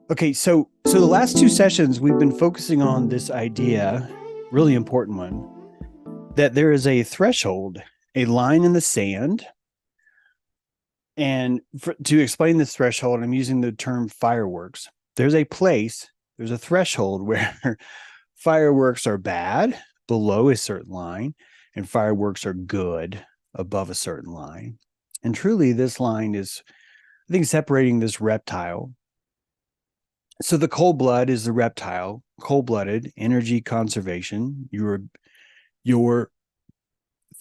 Okay, so the last two sessions we've been focusing on this idea, really important one, that there is a threshold, a line in the sand. And to explain this threshold, I'm using the term fireworks. There's a place, there's a threshold where fireworks are bad below a certain line, and fireworks are good above a certain line. And truly, this line is, I think, separating this reptile. So the cold blood is the reptile, cold-blooded, energy conservation. Your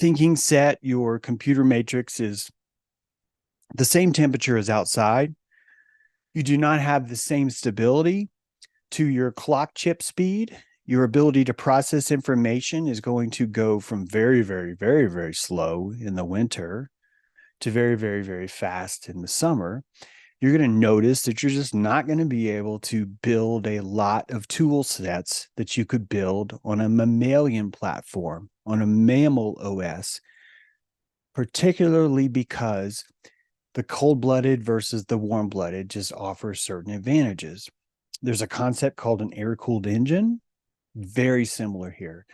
thinking set, your computer matrix is the same temperature as outside. You do not have the same stability to your clock chip speed. Your ability to process information is going to go from very, very, very, very slow in the winter to very, very, very fast in the summer. You're going to notice that you're just not going to be able to build a lot of tool sets that you could build on a mammalian platform, on a mammal OS, particularly because the cold-blooded versus the warm-blooded just offer certain advantages. There's a concept called an air-cooled engine, very similar here.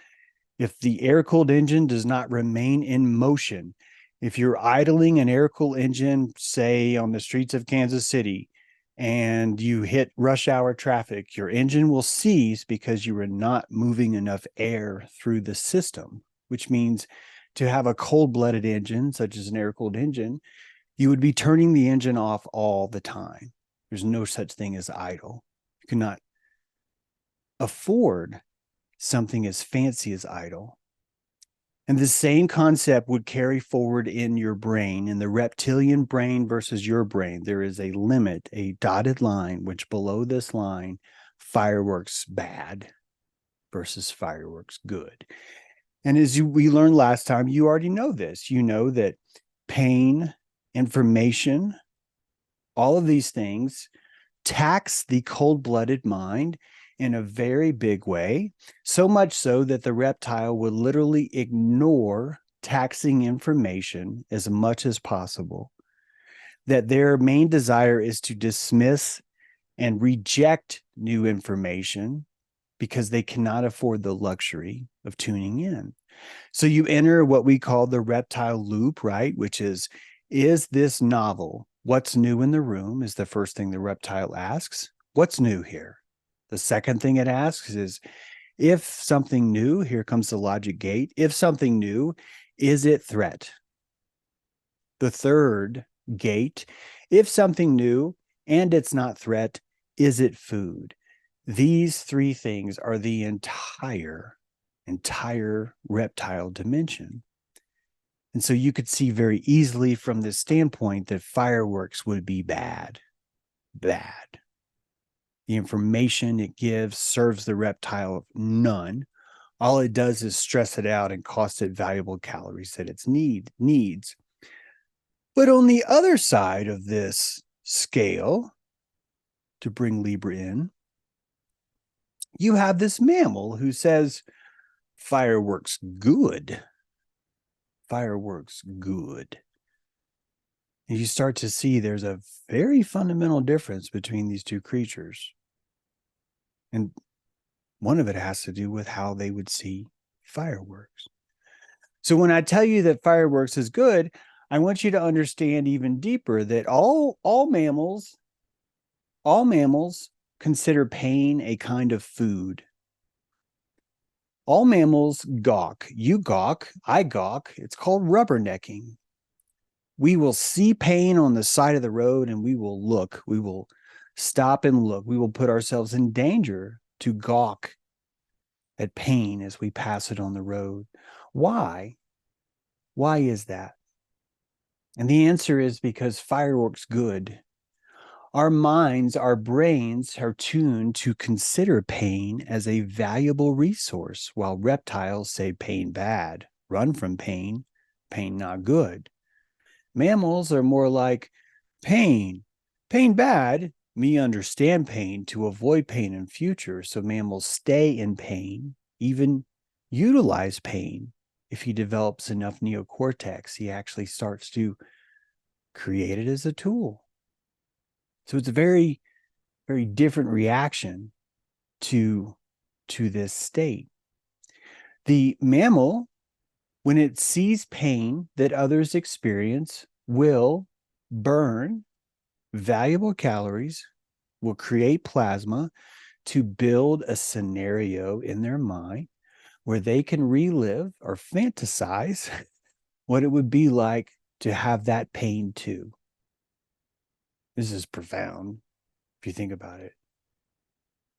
If the air-cooled engine does not remain in motion, if you're idling an air-cooled engine, say on the streets of Kansas City, and you hit rush hour traffic, your engine will cease because you are not moving enough air through the system, which means to have a cold-blooded engine, such as an air-cooled engine, you would be turning the engine off all the time. There's no such thing as idle. You cannot afford something as fancy as idle. And the same concept would carry forward in your brain, in the reptilian brain versus your brain. There is a limit, a dotted line, which below this line, fireworks bad versus fireworks good. And as we learned last time, you already know this. You know that pain, information, all of these things tax the cold-blooded mind in a very big way, so much so that the reptile would literally ignore taxing information as much as possible, that their main desire is to dismiss and reject new information because they cannot afford the luxury of tuning in. So you enter what we call the reptile loop, right? Which is this novel? What's new in the room is the first thing the reptile asks. What's new here? The second thing it asks is, if something new, here comes the logic gate. If something new, is it threat? The third gate, if something new and it's not threat, is it food? These three things are the entire reptile dimension. And so you could see very easily from this standpoint that fireworks would be bad. The information it gives serves the reptile none. All it does is stress it out and cost it valuable calories that it needs. But on the other side of this scale, to bring Libra in, you have this mammal who says, fireworks good. Fireworks good. And you start to see there's a very fundamental difference between these two creatures. And one of it has to do with how they would see fireworks. So when I tell you that fireworks is good, I want you to understand even deeper that all mammals consider pain a kind of food. All mammals gawk. You gawk, I gawk. It's called rubbernecking. We will see pain on the side of the road and we will look. We will stop and look. We will put ourselves in danger to gawk at pain as we pass it on the road. Why? Why is that? And the answer is because fireworks good. Our minds, our brains are tuned to consider pain as a valuable resource, while reptiles say pain bad, run from pain, pain not good. Mammals are more like pain bad, me understand pain to avoid pain in future. So mammals stay in pain, even utilize pain. If he develops enough neocortex, he actually starts to create it as a tool. So it's very, very different reaction to this state. The mammal, when it sees pain that others experience, will burn valuable calories, will create plasma to build a scenario in their mind where they can relive or fantasize what it would be like to have that pain too. This is profound if you think about it.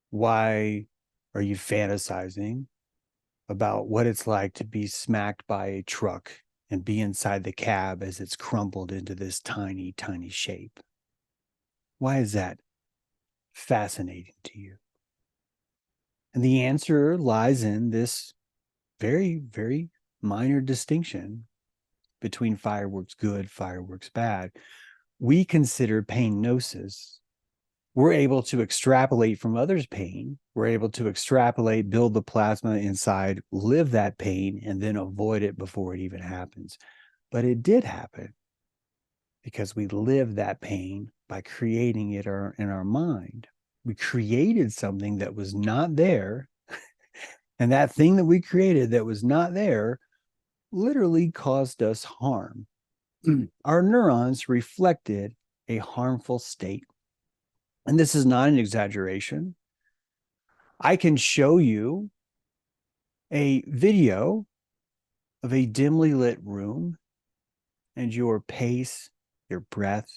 Why are you fantasizing about what it's like to be smacked by a truck and be inside the cab as it's crumpled into this tiny, tiny shape? Why is that fascinating to you? And the answer lies in this very, very minor distinction between fireworks good, fireworks bad. We consider pain gnosis. We're able to extrapolate from others' pain. We're able to extrapolate, build the plasma inside, live that pain, and then avoid it before it even happens. But it did happen because we lived that pain by creating it in our mind. We created something that was not there. And that thing that we created that was not there literally caused us harm. Our neurons reflected a harmful state. And this is not an exaggeration. I can show you a video of a dimly lit room, and your pace, your breath,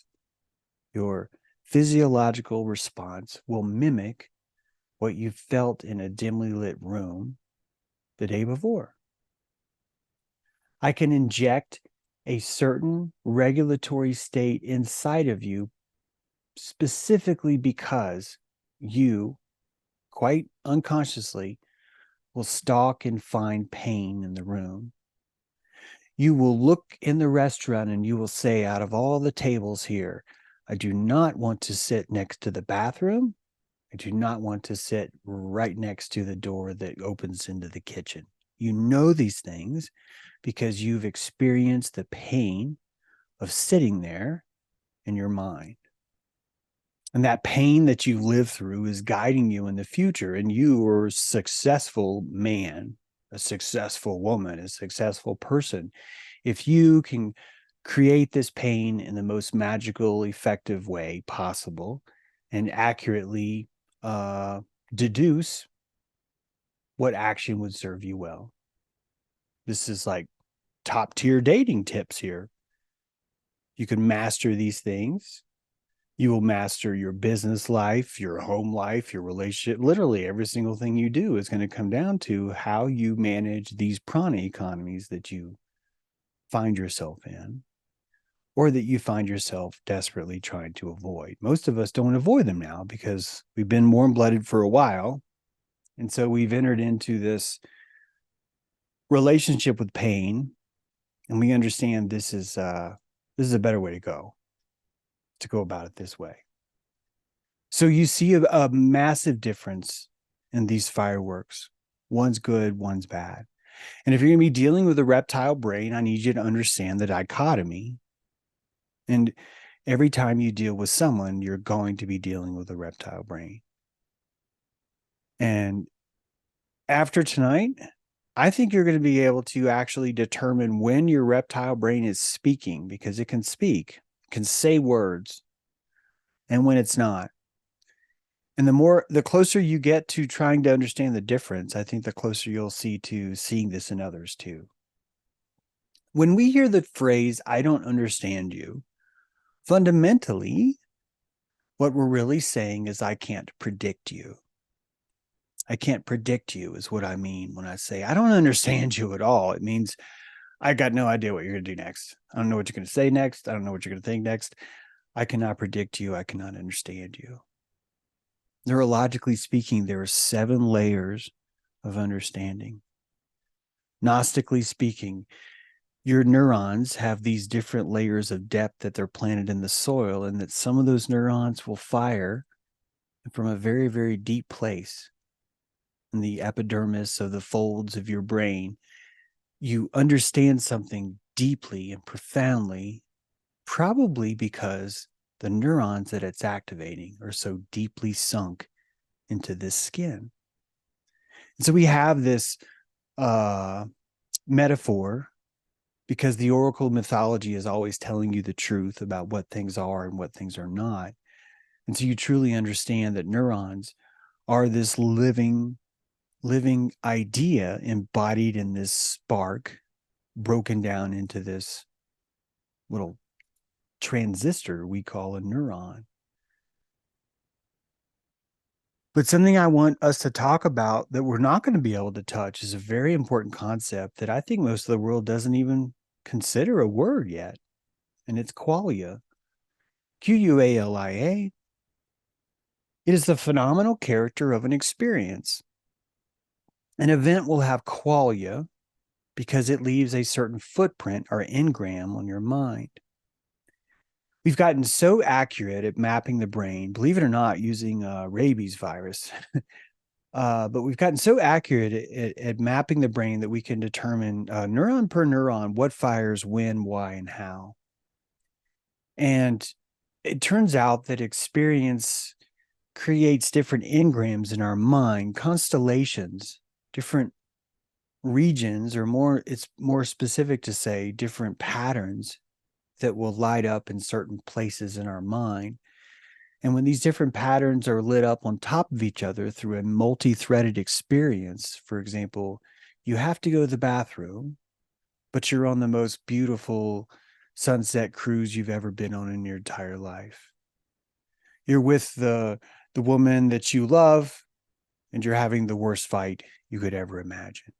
your physiological response will mimic what you felt in a dimly lit room the day before. I can inject a certain regulatory state inside of you specifically because you, quite unconsciously, will stalk and find pain in the room. You will look in the restaurant and you will say, out of all the tables here, I do not want to sit next to the bathroom. I do not want to sit right next to the door that opens into the kitchen. You know these things because you've experienced the pain of sitting there in your mind. And that pain that you live through is guiding you in the future. And you are a successful man, a successful woman, a successful person. If you can create this pain in the most magical, effective way possible and accurately deduce what action would serve you well. This is like top tier dating tips here. You can master these things. You will master your business life, your home life, your relationship. Literally every single thing you do is going to come down to how you manage these prana economies that you find yourself in, or that you find yourself desperately trying to avoid. Most of us don't avoid them now because we've been warm-blooded for a while. And so we've entered into this relationship with pain, and we understand this is a better way to go about it this way. So you see a massive difference in these fireworks. One's good, one's bad. And if you're going to be dealing with a reptile brain, I need you to understand the dichotomy. And every time you deal with someone, you're going to be dealing with a reptile brain. And after tonight, I think you're going to be able to actually determine when your reptile brain is speaking, because it can speak, can say words, and when it's not. And the closer you get to trying to understand the difference, I think the closer you'll see to seeing this in others too. When we hear the phrase, I don't understand you, fundamentally, what we're really saying is, I can't predict you. I can't predict you is what I mean when I say, I don't understand you at all. It means I got no idea what you're going to do next. I don't know what you're going to say next. I don't know what you're going to think next. I cannot predict you. I cannot understand you. Neurologically speaking, there are 7 layers of understanding. Gnostically speaking, your neurons have these different layers of depth that they're planted in the soil, and that some of those neurons will fire from a very, very deep place in the epidermis of the folds of your brain. You understand something deeply and profoundly, probably because the neurons that it's activating are so deeply sunk into this skin. And so we have this metaphor because the oracle mythology is always telling you the truth about what things are and what things are not. And so you truly understand that neurons are this living idea embodied in this spark, broken down into this little transistor we call a neuron. But something I want us to talk about that we're not going to be able to touch is a very important concept that I think most of the world doesn't even consider a word yet, and it's qualia. Qualia. It is the phenomenal character of an experience. An event will have qualia because it leaves a certain footprint or engram on your mind. We've gotten so accurate at mapping the brain, believe it or not, using rabies virus. But we've gotten so accurate at mapping the brain that we can determine neuron per neuron what fires when, why, and how. And it turns out that experience creates different engrams in our mind, constellations, different regions, or it's more specific to say different patterns that will light up in certain places in our mind. And when these different patterns are lit up on top of each other through a multi-threaded experience, for example, you have to go to the bathroom, but you're on the most beautiful sunset cruise you've ever been on in your entire life. You're with the woman that you love, and you're having the worst fight you could ever imagine.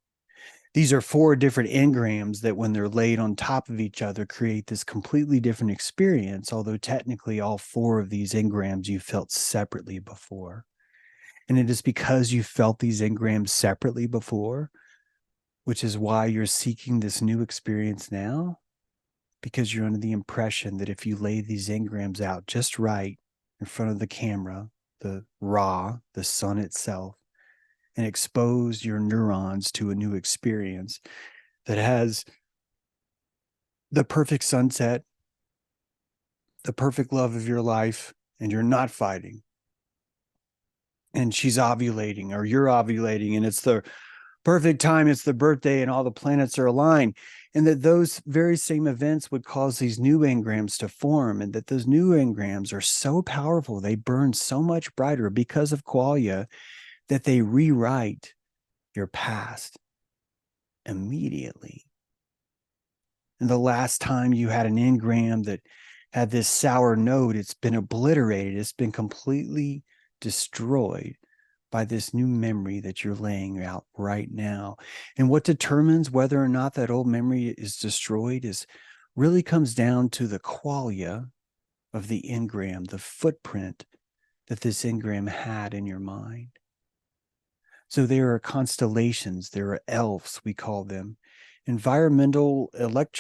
These are 4 different engrams that when they're laid on top of each other create this completely different experience, although technically all 4 of these engrams you felt separately before. And it is because you felt these engrams separately before, which is why you're seeking this new experience now, because you're under the impression that if you lay these engrams out just right in front of the camera, the sun itself, and expose your neurons to a new experience that has the perfect sunset, the perfect love of your life, and you're not fighting. And she's ovulating, or you're ovulating, and it's the perfect time, it's the birthday, and all the planets are aligned. And that those very same events would cause these new engrams to form, and that those new engrams are so powerful, they burn so much brighter because of qualia that they rewrite your past immediately. And the last time you had an engram that had this sour note, it's been obliterated. It's been completely destroyed by this new memory that you're laying out right now. And what determines whether or not that old memory is destroyed is really comes down to the qualia of the engram, the footprint that this engram had in your mind. So there are constellations, there are elves, we call them, environmental look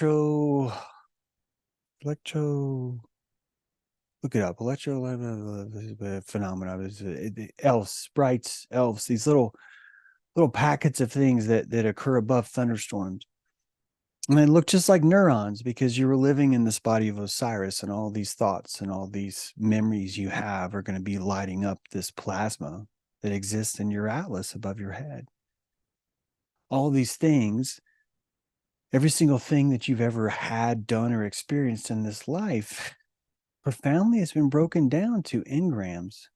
it up, phenomena, elves, sprites, elves, these little packets of things that occur above thunderstorms. And they look just like neurons because you were living in this body of Osiris, and all these thoughts and all these memories you have are going to be lighting up this plasma that exists in your atlas above your head. All these things, every single thing that you've ever had, done, or experienced in this life profoundly has been broken down to engrams,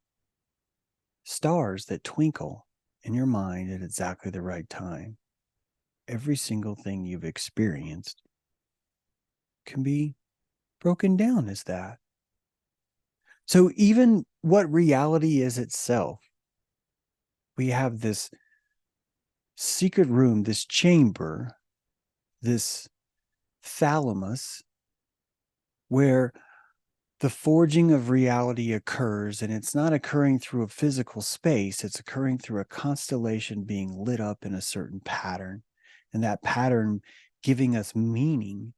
stars that twinkle in your mind at exactly the right time. Every single thing you've experienced can be broken down as that. So even what reality is itself, we have this secret room, this chamber, this thalamus, where the forging of reality occurs, and it's not occurring through a physical space, it's occurring through a constellation being lit up in a certain pattern, and that pattern giving us meaning,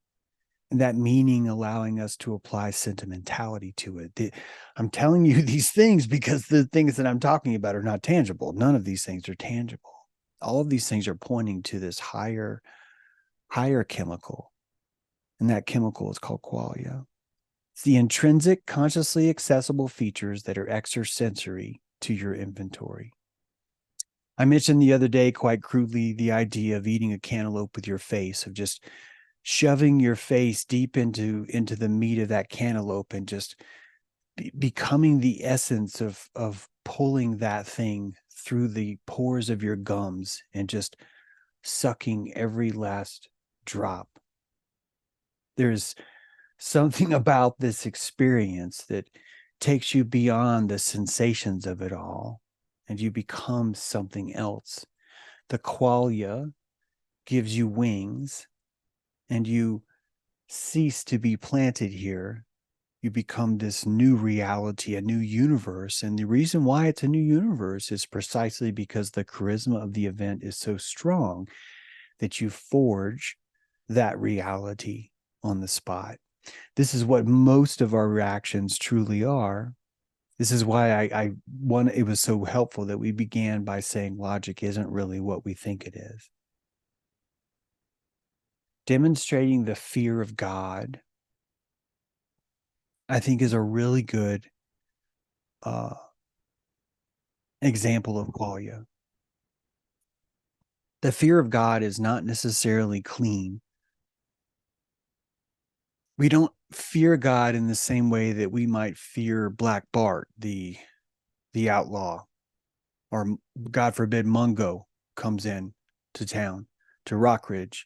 and that meaning allowing us to apply sentimentality to it. I'm telling you these things because the things that I'm talking about are not tangible. None of these things are tangible. All of these things are pointing to this higher chemical, and that chemical is called qualia. It's the intrinsic, consciously accessible features that are extrasensory to your inventory. I mentioned the other day, quite crudely, the idea of eating a cantaloupe with your face, of just shoving your face deep into the meat of that cantaloupe and just becoming the essence of pulling that thing through the pores of your gums and just sucking every last drop. There's something about this experience that takes you beyond the sensations of it all, and you become something else. The qualia gives you wings, and you cease to be planted here. You become this new reality, a new universe. And the reason why it's a new universe is precisely because the charisma of the event is so strong that you forge that reality on the spot. This is what most of our reactions truly are. This is why it was so helpful that we began by saying logic isn't really what we think it is. Demonstrating the fear of God, I think, is a really good example of qualia. The fear of God is not necessarily clean. We don't fear God in the same way that we might fear Black Bart, the outlaw, or God forbid Mungo comes in to town, to Rockridge.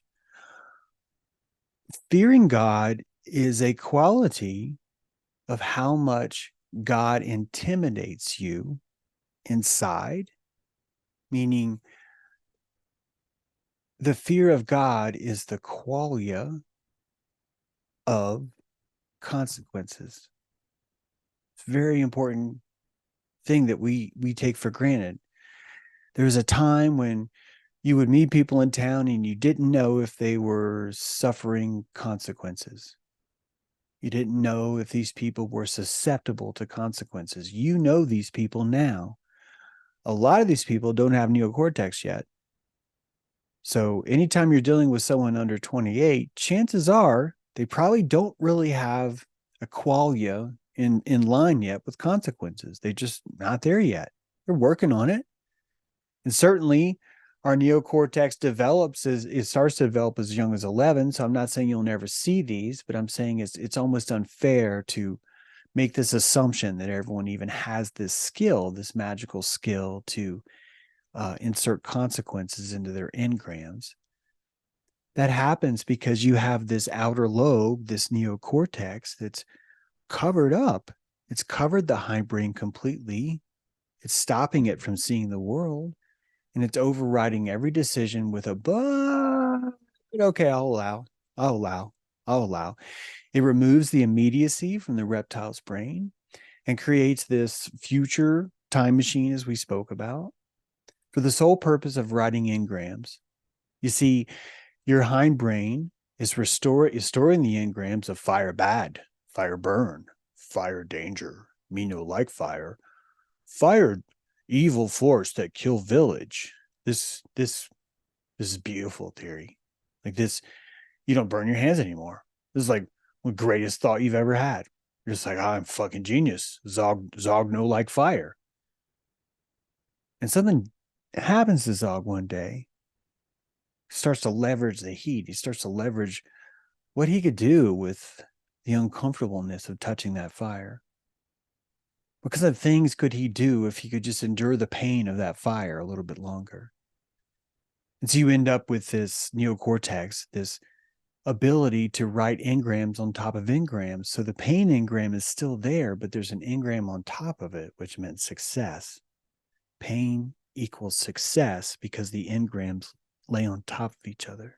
Fearing God is a quality of how much God intimidates you inside, meaning the fear of God is the qualia of consequences. It's a very important thing that we take for granted. There was a time when you would meet people in town and you didn't know if they were suffering consequences. You didn't know if these people were susceptible to consequences. You know these people now. A lot of these people don't have neocortex yet. So anytime you're dealing with someone under 28, chances are they probably don't really have a qualia in line yet with consequences. They're just not there yet. They're working on it. And certainly our neocortex it starts to develop as young as 11. So I'm not saying you'll never see these, but I'm saying it's almost unfair to make this assumption that everyone even has this skill, this magical skill to insert consequences into their engrams. That happens because you have this outer lobe, this neocortex, that's covered up. It's covered the hindbrain completely. It's stopping it from seeing the world, and it's overriding every decision with a but. Okay, I'll allow. It removes the immediacy from the reptile's brain and creates this future time machine, as we spoke about, for the sole purpose of writing engrams. You see, your hindbrain is storing the engrams of fire bad, fire burn, fire danger, me no like fire, fire evil force that kill village. This is beautiful theory. Like this, you don't burn your hands anymore. This is like the greatest thought you've ever had. You're just like, I'm fucking genius. Zog no like fire. And something happens to Zog one day. He starts to leverage the heat. He starts to leverage what he could do with the uncomfortableness of touching that fire. What kind of things could he do if he could just endure the pain of that fire a little bit longer? And so you end up with this neocortex, this ability to write engrams on top of engrams. So the pain engram is still there, but there's an engram on top of it, which meant success. Pain equals success because the engrams lay on top of each other.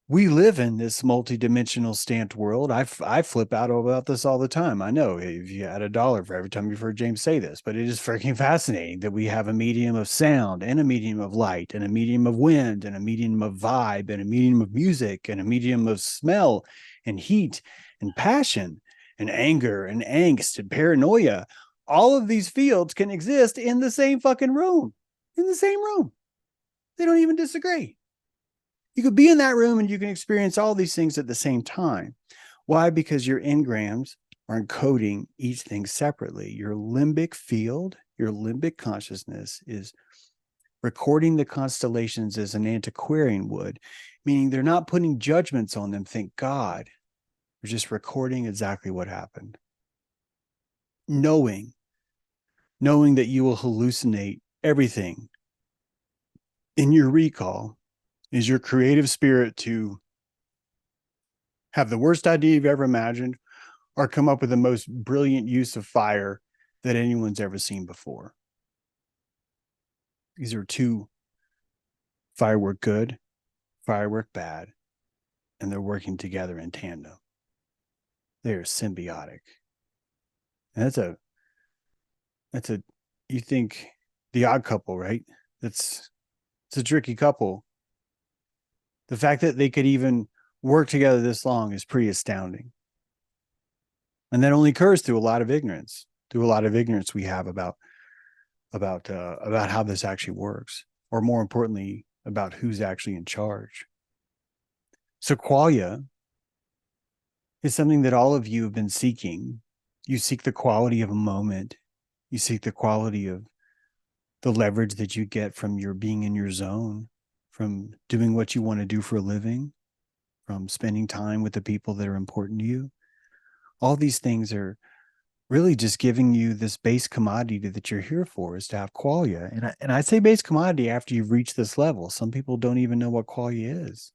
We live in this multidimensional stamped world. I flip out about this all the time. I know if you had $1 for every time you've heard James say this, but it is freaking fascinating that we have a medium of sound and a medium of light and a medium of wind and a medium of vibe and a medium of music and a medium of smell and heat and passion and anger and angst and paranoia. All of these fields can exist in the same fucking room, in the same room. They don't even disagree. You could be in that room and you can experience all these things at the same time. Why? Because your engrams are encoding each thing separately. Your limbic field, your limbic consciousness is recording the constellations as an antiquarian would, meaning they're not putting judgments on them, thank God. They're just recording exactly what happened. Knowing that you will hallucinate everything in your recall is your creative spirit to have the worst idea you've ever imagined or come up with the most brilliant use of fire that anyone's ever seen before. These are two: firework good, firework bad, and they're working together in tandem. They're symbiotic. And you think The Odd Couple, right? It's a tricky couple. The fact that they could even work together this long is pretty astounding. And that only occurs through a lot of ignorance, we have about how this actually works, or more importantly, about who's actually in charge. So qualia is something that all of you have been seeking. You seek the quality of a moment. You seek the quality of the leverage that you get from your being in your zone, from doing what you want to do for a living, from spending time with the people that are important to you. All these things are really just giving you this base commodity that you're here for, is to have qualia. And I say base commodity after you've reached this level. Some people don't even know what qualia is.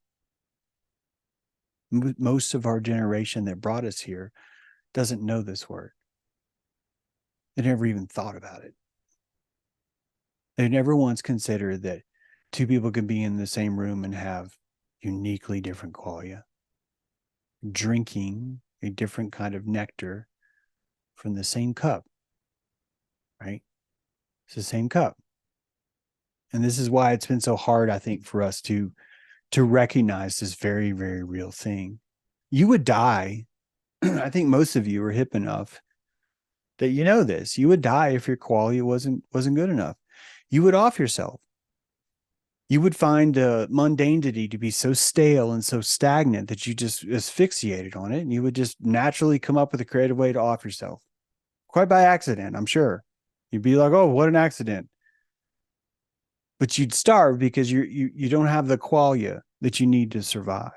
Most of our generation that brought us here doesn't know this word. They never even thought about it. They never once considered that two people could be in the same room and have uniquely different qualia, drinking a different kind of nectar from the same cup, right? It's the same cup. And this is why it's been so hard, I think, for us to recognize this very, very real thing. You would die. I think most of you are hip enough that you know this. You would die if your qualia wasn't good enough. You would off yourself. You would find mundanity to be so stale and so stagnant that you just asphyxiated on it, and you would just naturally come up with a creative way to off yourself. Quite by accident, I'm sure. You'd be like, oh, what an accident. But you'd starve because you don't have the qualia that you need to survive.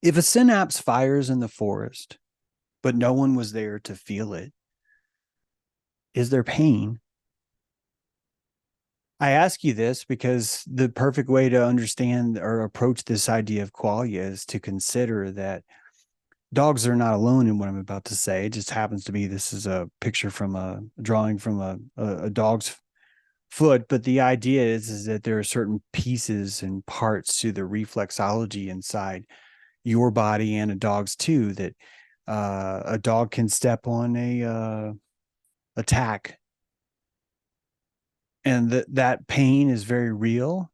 If a synapse fires in the forest, but no one was there to feel it, is there pain? I ask you this because the perfect way to understand or approach this idea of qualia is to consider that dogs are not alone in what I'm about to say. It just happens to be this is a picture from a drawing from a dog's foot, but the idea is that there are certain pieces and parts to the reflexology inside your body and a dog's too, that a dog can step on a tack, and that pain is very real.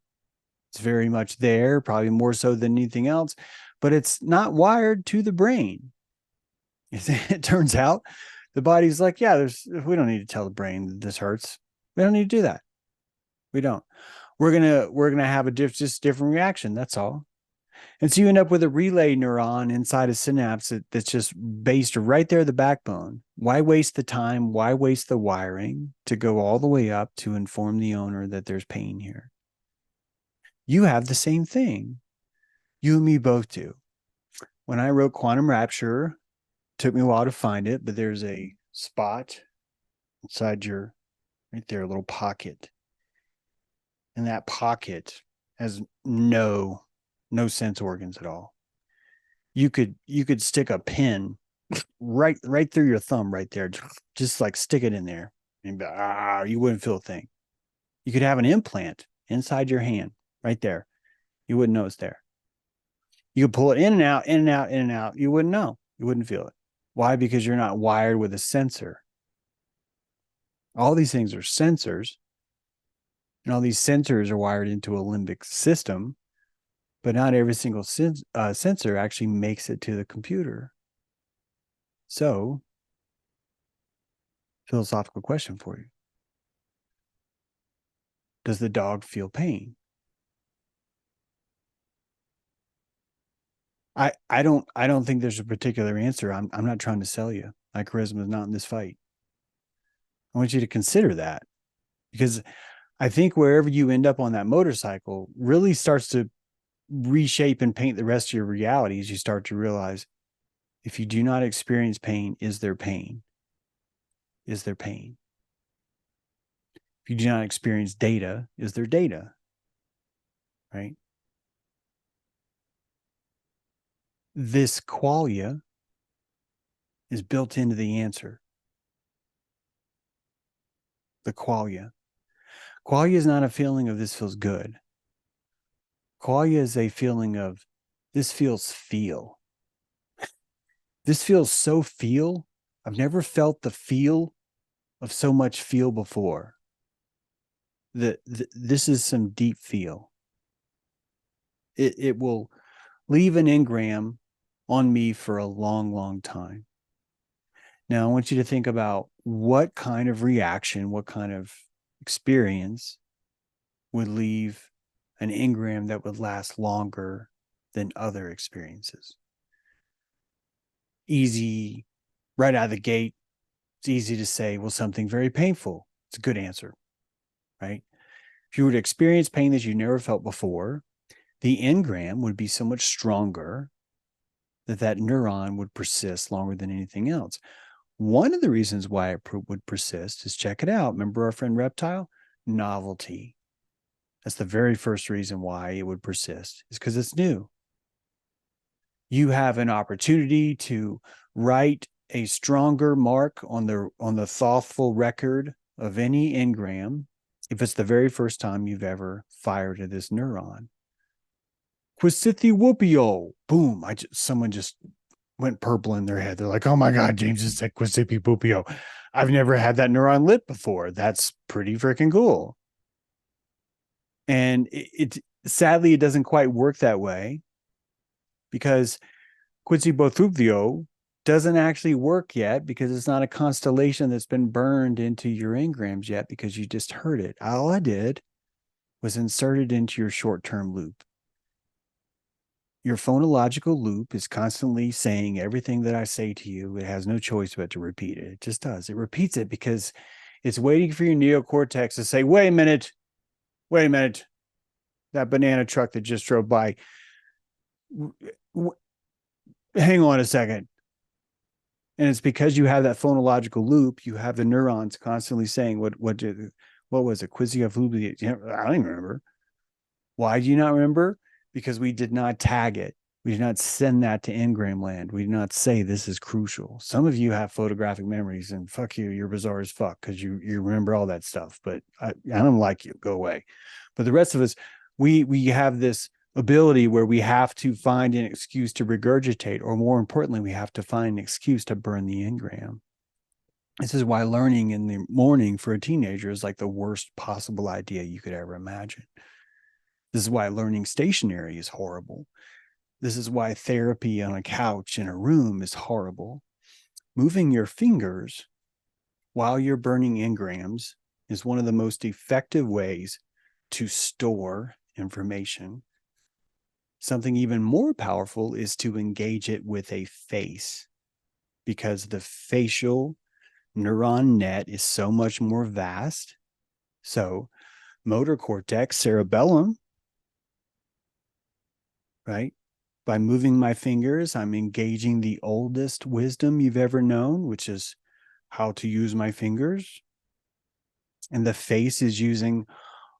It's very much there, probably more so than anything else, but it's not wired to the brain. It turns out the body's like, yeah, we don't need to tell the brain that this hurts. We don't need to do that. We don't. We're gonna have a different reaction. That's all. And so you end up with a relay neuron inside a synapse that's just based right there, the backbone. Why waste the time? Why waste the wiring to go all the way up to inform the owner that there's pain here? You have the same thing. You and me both do. When I wrote Quantum Rapture, took me a while to find it, but there's a spot inside your, right there, a little pocket. And that pocket has no sense organs at all. You could stick a pin right through your thumb right there, just like stick it in there, and you wouldn't feel a thing. You could have an implant inside your hand right there. You wouldn't know it's there. You could pull it in and out, in and out, in and out. You wouldn't know. You wouldn't feel it. Why? Because you're not wired with a sensor. All these things are sensors, and all these sensors are wired into a limbic system, but not every single sensor actually makes it to the computer. So, philosophical question for you. Does the dog feel pain? I don't think there's a particular answer. I'm not trying to sell you. My charisma is not in this fight. I want you to consider that, because I think wherever you end up on that motorcycle really starts to reshape and paint the rest of your reality as you start to realize, if you do not experience pain, is there pain? Is there pain? If you do not experience data, is there data? Right? This qualia is built into the answer. The qualia. Qualia is not a feeling of this feels good. Qualia is a feeling of this feels feel. This feels so feel. I've never felt the feel of so much feel before. This is some deep feel. It will leave an engram on me for a long, long time. Now, I want you to think about what kind of reaction, what kind of experience would leave an engram that would last longer than other experiences. Easy, right out of the gate, it's easy to say, well, something very painful. It's a good answer, right? If you were to experience pain that you never felt before, the engram would be so much stronger that neuron would persist longer than anything else. One of the reasons why it would persist is, check it out. Remember our friend Reptile? Novelty. That's the very first reason why it would persist, is because it's new. You have an opportunity to write a stronger mark on the thoughtful record of any engram if it's the very first time you've ever fired at this neuron. Quisithewhoopio. Boom. Someone just went purple in their head. They're like, oh my God, James just said Quisithewhoopio. I've never had that neuron lit before. That's pretty freaking cool. And it sadly, it doesn't quite work that way, because Quisithewhoopio doesn't actually work yet, because it's not a constellation that's been burned into your engrams yet, because you just heard it. All I did was insert it into your short-term loop. Your phonological loop is constantly saying everything that I say to you. It has no choice but to repeat it. It just does. It repeats it because it's waiting for your neocortex to say, wait a minute, that banana truck that just drove by, hang on a second. And it's because you have that phonological loop, you have the neurons constantly saying, what was it? Quisithewhoopio? I don't even remember. Why do you not remember? Because we did not tag it. We did not send that to engram land. We did not say this is crucial. Some of you have photographic memories, and fuck you, you're bizarre as fuck because you remember all that stuff. But I don't like you. Go away. But the rest of us, we have this ability where we have to find an excuse to regurgitate, or more importantly, we have to find an excuse to burn the engram. This is why learning in the morning for a teenager is like the worst possible idea you could ever imagine. This is why learning stationary is horrible. This is why therapy on a couch in a room is horrible. Moving your fingers while you're burning engrams is one of the most effective ways to store information. Something even more powerful is to engage it with a face, because the facial neuron net is so much more vast. So motor cortex, cerebellum, right? By moving my fingers, I'm engaging the oldest wisdom you've ever known, which is how to use my fingers. And the face is using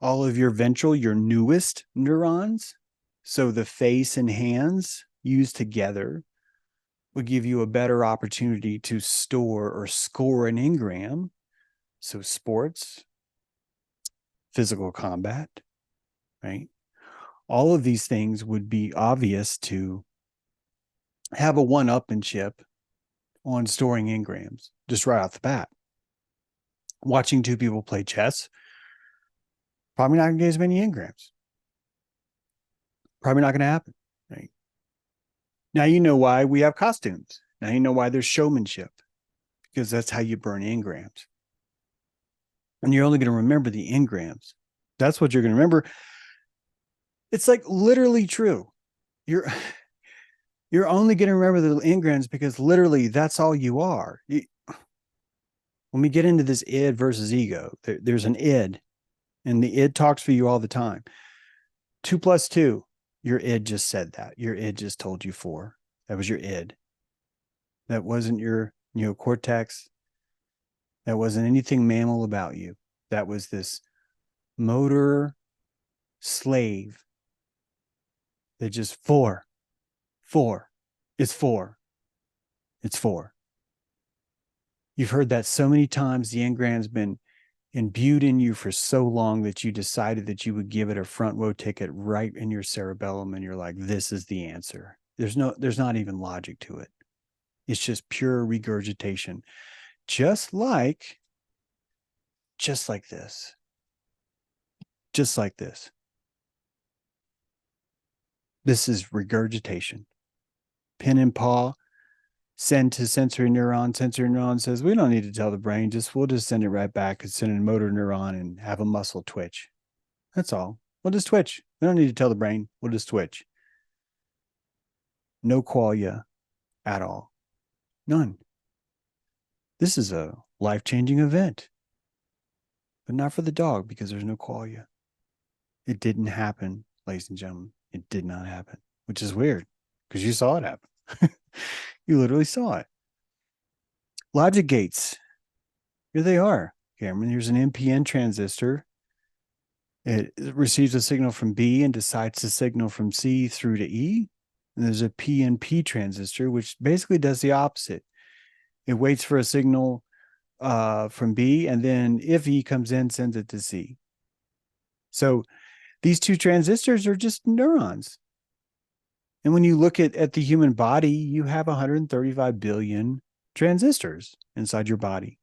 all of your ventral, your newest neurons. So the face and hands used together would give you a better opportunity to store or score an engram. So sports, physical combat, right? All of these things would be obvious to have a one-upmanship on storing engrams just right off the bat. Watching two people play chess, probably not going to get as many engrams. Probably not going to happen, right? Now you know why we have costumes. Now you know why there's showmanship, because that's how you burn engrams. And you're only going to remember the engrams. That's what you're going to remember. It's like literally true. You're only going to remember the engrams because literally that's all you are. When we get into this id versus ego, there's an id, and the id talks for you all the time. 2 plus 2, your id just said that. Your id just told you 4. That was your id. That wasn't your neocortex. That wasn't anything mammal about you. That was this motor slave that just 4. It's 4. It's 4. You've heard that so many times. The engram's been imbued in you for so long that you decided that you would give it a front row ticket right in your cerebellum, and you're like, this is the answer. There's not even logic to it. It's just pure regurgitation. Just like this. Just like this. This is regurgitation. Pen and paw, send to sensory neuron. Sensory neuron says, we don't need to tell the brain, we'll just send it right back and send a motor neuron and have a muscle twitch. That's all. We'll just twitch. We don't need to tell the brain. We'll just twitch. No qualia at all. None. This is a life-changing event, but not for the dog because there's no qualia. It didn't happen, ladies and gentlemen. It did not happen, which is weird because you saw it happen. You literally saw it. Logic gates. Here they are, Cameron. Here's an NPN transistor. It receives a signal from B and decides to signal from C through to E. And there's a PNP transistor, which basically does the opposite. It waits for a signal from B, and then if E comes in, sends it to C. So these two transistors are just neurons. And when you look at the human body, you have 135 billion transistors inside your body.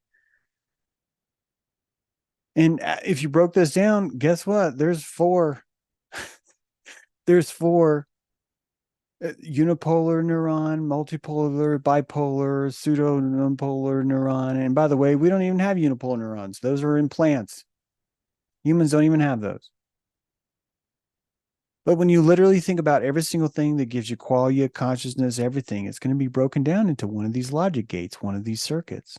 And if you broke this down, guess what? There's 4. There's 4 unipolar neuron, multipolar, bipolar, pseudo-nonpolar neuron. And by the way, we don't even have unipolar neurons. Those are in plants. Humans don't even have those. But when you literally think about every single thing that gives you qualia, consciousness, everything, it's going to be broken down into one of these logic gates, one of these circuits.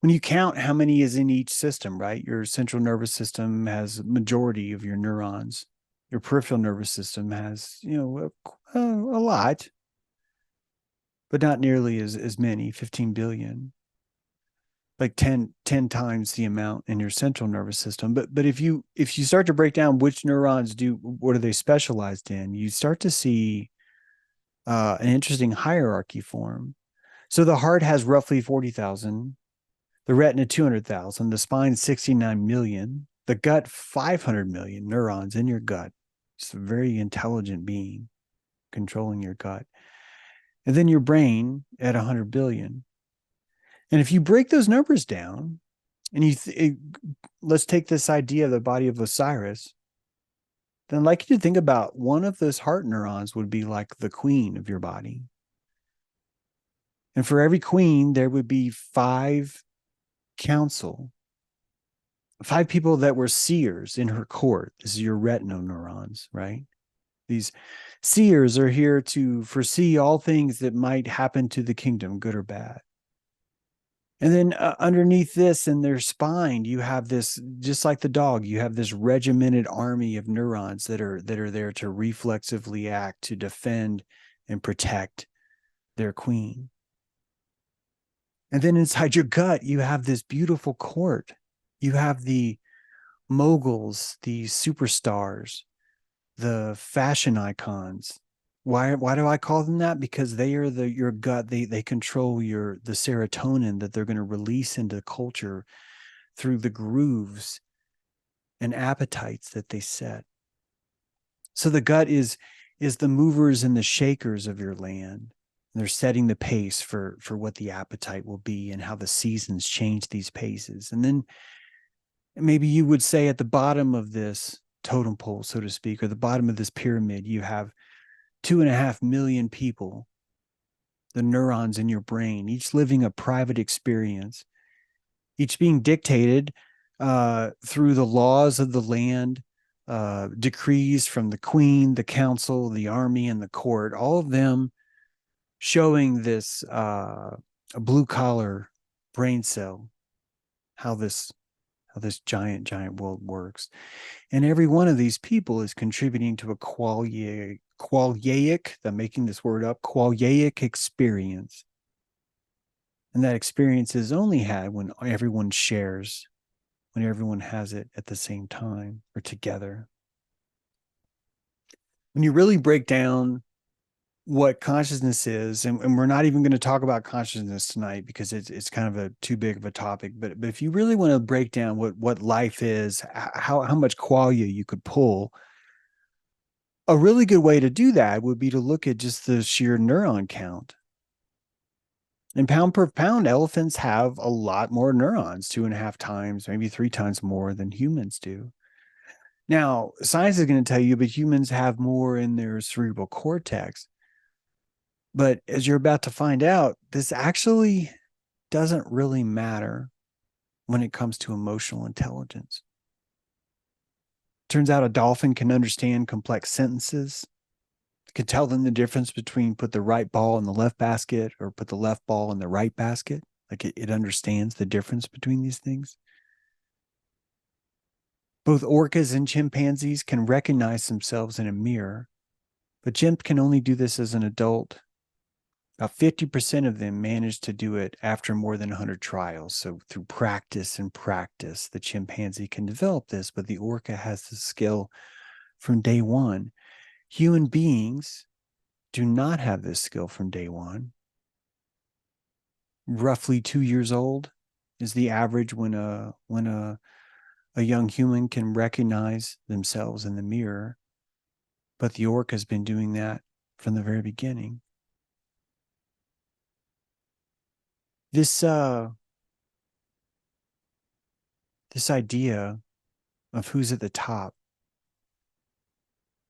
When you count how many is in each system, right? Your central nervous system has a majority of your neurons. Your peripheral nervous system has, a lot, but not nearly as many, 15 billion. Like 10 times the amount in your central nervous system. But if you start to break down which neurons what are they specialized in, you start to see an interesting hierarchy form. So the heart has roughly 40,000, the retina 200,000, the spine 69 million, the gut 500 million neurons in your gut. It's a very intelligent being controlling your gut. And then your brain at 100 billion. And if you break those numbers down, and let's take this idea of the body of Osiris, then I'd like you to think about one of those heart neurons would be like the queen of your body. And for every queen, there would be 5 council, 5 people that were seers in her court. This is your retinal neurons, right? These seers are here to foresee all things that might happen to the kingdom, good or bad. And then underneath this in their spine, you have this, just like the dog, you have this regimented army of neurons that are there to reflexively act, to defend and protect their queen. And then inside your gut, you have this beautiful court. You have the moguls, the superstars, the fashion icons. Why do I call them that? Because they are your gut. They control the serotonin that they're going to release into culture through the grooves and appetites that they set. So the gut is the movers and the shakers of your land. They're setting the pace for what the appetite will be and how the seasons change these paces. And then maybe you would say at the bottom of this totem pole, so to speak, or the bottom of this pyramid, you have 2.5 million people, the neurons in your brain, each living a private experience, each being dictated through the laws of the land, decrees from the queen, the council, the army, and the court, all of them showing this blue collar brain cell, how this giant world works. And every one of these people is contributing to a qualia, I'm making this word up, qualiaic experience. And that experience is only had when everyone shares, when everyone has it at the same time or together. When you really break down what consciousness is, and we're not even going to talk about consciousness tonight because it's kind of a too big of a topic, but if you really want to break down what life is, how much qualia you could pull, a really good way to do that would be to look at just the sheer neuron count. And pound per pound, elephants have a lot more neurons, 2.5 times, maybe 3 times more than humans do. Now, science is going to tell you, but humans have more in their cerebral cortex. But as you're about to find out, this actually doesn't really matter when it comes to emotional intelligence. Turns out a dolphin can understand complex sentences, can tell them the difference between put the right ball in the left basket or put the left ball in the right basket. Like it understands the difference between these things. Both orcas and chimpanzees can recognize themselves in a mirror, but chimp can only do this as an adult. About 50% of them manage to do it after more than 100 trials. So through practice and practice, the chimpanzee can develop this, but the orca has the skill from day one. Human beings do not have this skill from day one. Roughly 2 years old is the average when a young human can recognize themselves in the mirror. But the orca has been doing that from the very beginning. This idea of who's at the top.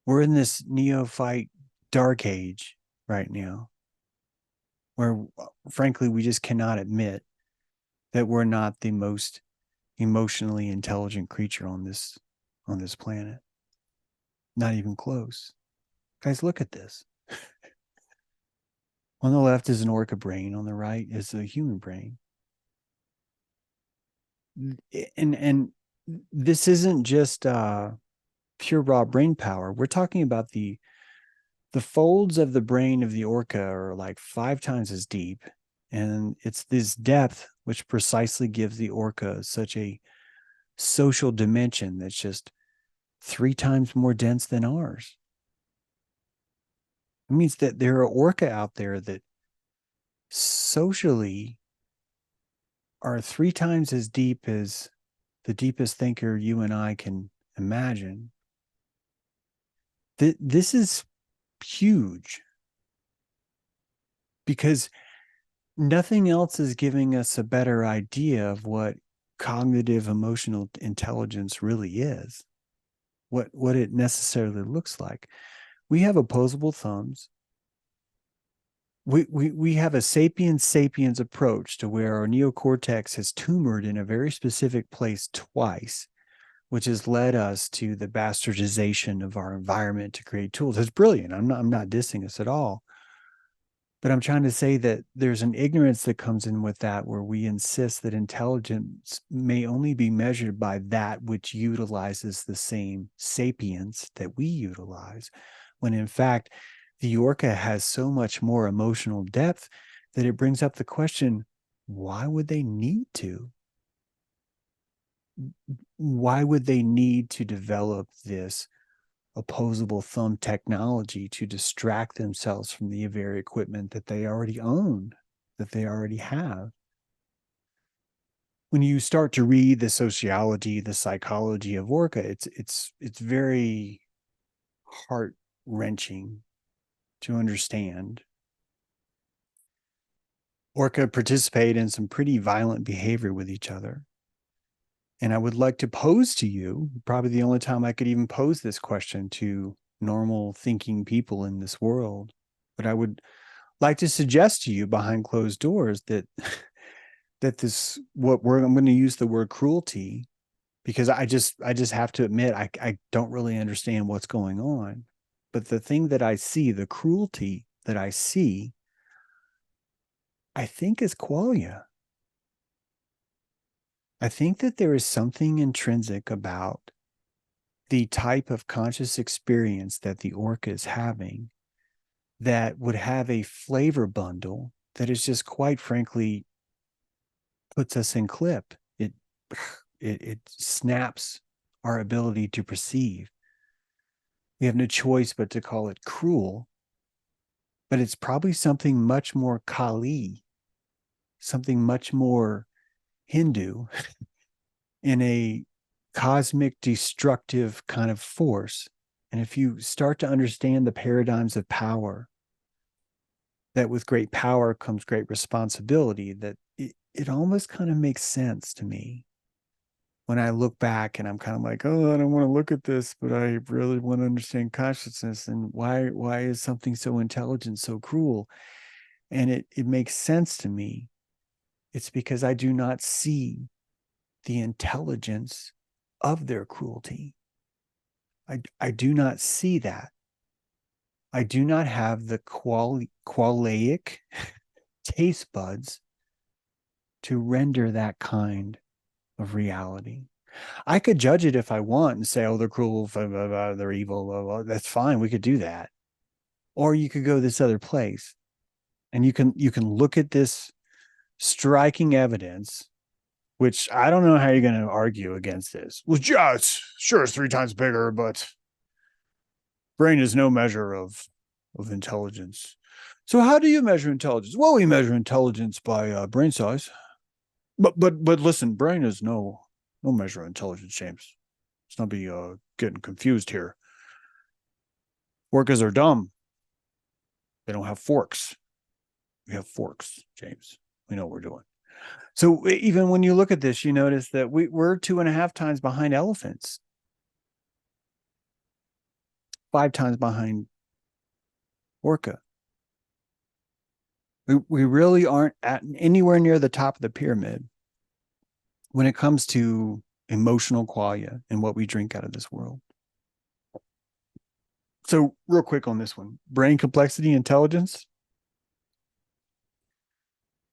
We're in this neophyte dark age right now, where frankly we just cannot admit that we're not the most emotionally intelligent creature on this planet. Not even close. Guys, look at this. On the left is an orca brain, on the right is a human brain. And this isn't just pure raw brain power. We're talking about the folds of the brain of the orca are like 5 times as deep, and it's this depth which precisely gives the orca such a social dimension that's just 3 times more dense than ours. It means that there are orca out there that socially are 3 times as deep as the deepest thinker you and I can imagine. This is huge because nothing else is giving us a better idea of what cognitive emotional intelligence really is, what it necessarily looks like. We have opposable thumbs. We have a sapiens approach to where our neocortex has tumored in a very specific place twice, which has led us to the bastardization of our environment to create tools. It's brilliant. I'm not dissing us at all. But I'm trying to say that there's an ignorance that comes in with that, where we insist that intelligence may only be measured by that which utilizes the same sapience that we utilize, when in fact, the orca has so much more emotional depth that it brings up the question, why would they need to? Why would they need to develop this opposable thumb technology to distract themselves from the very equipment that they already own, that they already have? When you start to read the sociology, the psychology of orca, it's very heart-wrenching to understand. Orca participate in some pretty violent behavior with each other. And I would like to pose to you, probably the only time I could even pose this question to normal thinking people in this world, but I would like to suggest to you behind closed doors that I'm going to use the word cruelty, because I just have to admit I don't really understand what's going on. But the thing that I see, the cruelty that I see, I think is qualia. I think that there is something intrinsic about the type of conscious experience that the orca is having that would have a flavor bundle that is just quite frankly puts us in clip. It snaps our ability to perceive. We have no choice but to call it cruel, but it's probably something much more Kali, something much more Hindu in a cosmic destructive kind of force. And if you start to understand the paradigms of power, that with great power comes great responsibility, that it almost kind of makes sense to me when I look back and I'm kind of like, oh, I don't want to look at this, but I really want to understand consciousness and why is something so intelligent so cruel? And it makes sense to me. It's because I do not see the intelligence of their cruelty. I do not see that. I do not have the qualaic taste buds to render that kind of reality. I could judge it if I want and say, oh, they're cruel, blah, blah, blah, they're evil, blah, blah. That's fine. We could do that. Or you could go this other place and you can look at this striking evidence, which I don't know how you're going to argue against this. Well, yeah, it's 3 times bigger, but brain is no measure of intelligence. So how do you measure intelligence? Well, we measure intelligence by brain size. But listen, brain is no measure of intelligence, James. Let's not be getting confused here. Orcas are dumb. They don't have forks. We have forks, James. We know what we're doing. So even when you look at this, you notice that we're 2.5 times behind elephants, 5 times behind orca. We really aren't at anywhere near the top of the pyramid when it comes to emotional qualia and what we drink out of this world. So real quick on this one, brain complexity, intelligence,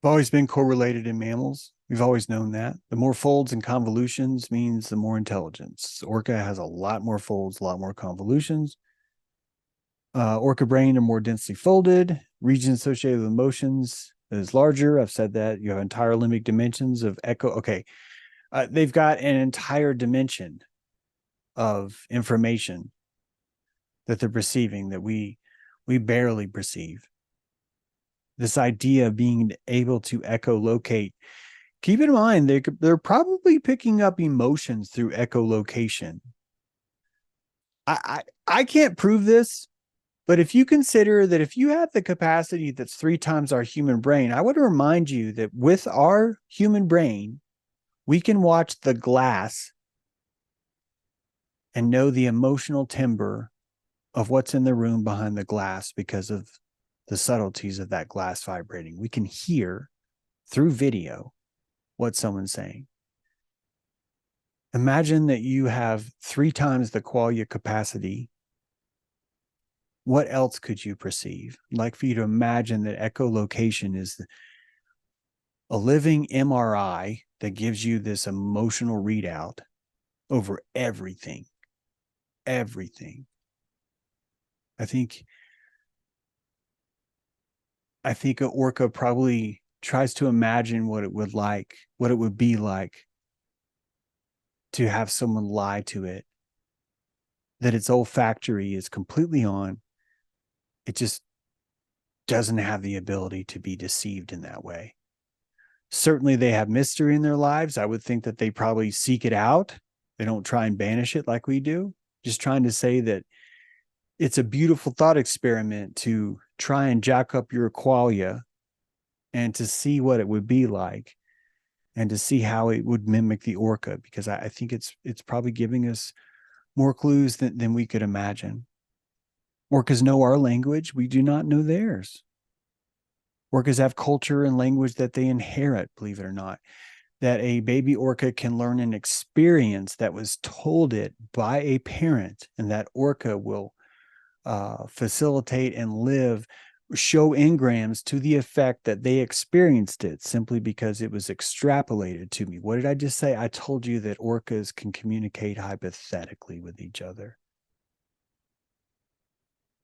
have always been correlated in mammals. We've always known that. The more folds and convolutions means the more intelligence. Orca has a lot more folds, a lot more convolutions. Orca brain are more densely folded. Region associated with emotions is larger. I've said that. You have entire limbic dimensions of echo. Okay. They've got an entire dimension of information that they're perceiving that we barely perceive. This idea of being able to echolocate. Keep in mind, they're probably picking up emotions through echolocation. I can't prove this, but if you consider that if you have the capacity that's 3 times our human brain, I would remind you that with our human brain, we can watch the glass and know the emotional timbre of what's in the room behind the glass because of the subtleties of that glass vibrating. We can hear through video what someone's saying. Imagine that you have 3 times the qualia capacity. What else could you perceive? I'd like for you to imagine that echolocation is a living MRI that gives you this emotional readout over everything. Everything. I think an orca probably tries to imagine what it would be like to have someone lie to it, that its olfactory is completely on. It just doesn't have the ability to be deceived in that way. Certainly they have mystery in their lives. I would think that they probably seek it out. They don't try and banish it like we do. Just trying to say that it's a beautiful thought experiment to try and jack up your qualia and to see what it would be like and to see how it would mimic the orca, because I think it's probably giving us more clues than we could imagine. Orcas know our language. We do not know theirs. Orcas have culture and language that they inherit, believe it or not. that a baby orca can learn an experience that was told it by a parent, and that orca will facilitate and show engrams to the effect that they experienced it simply because it was extrapolated to me. What did I just say? I told you that orcas can communicate hypothetically with each other.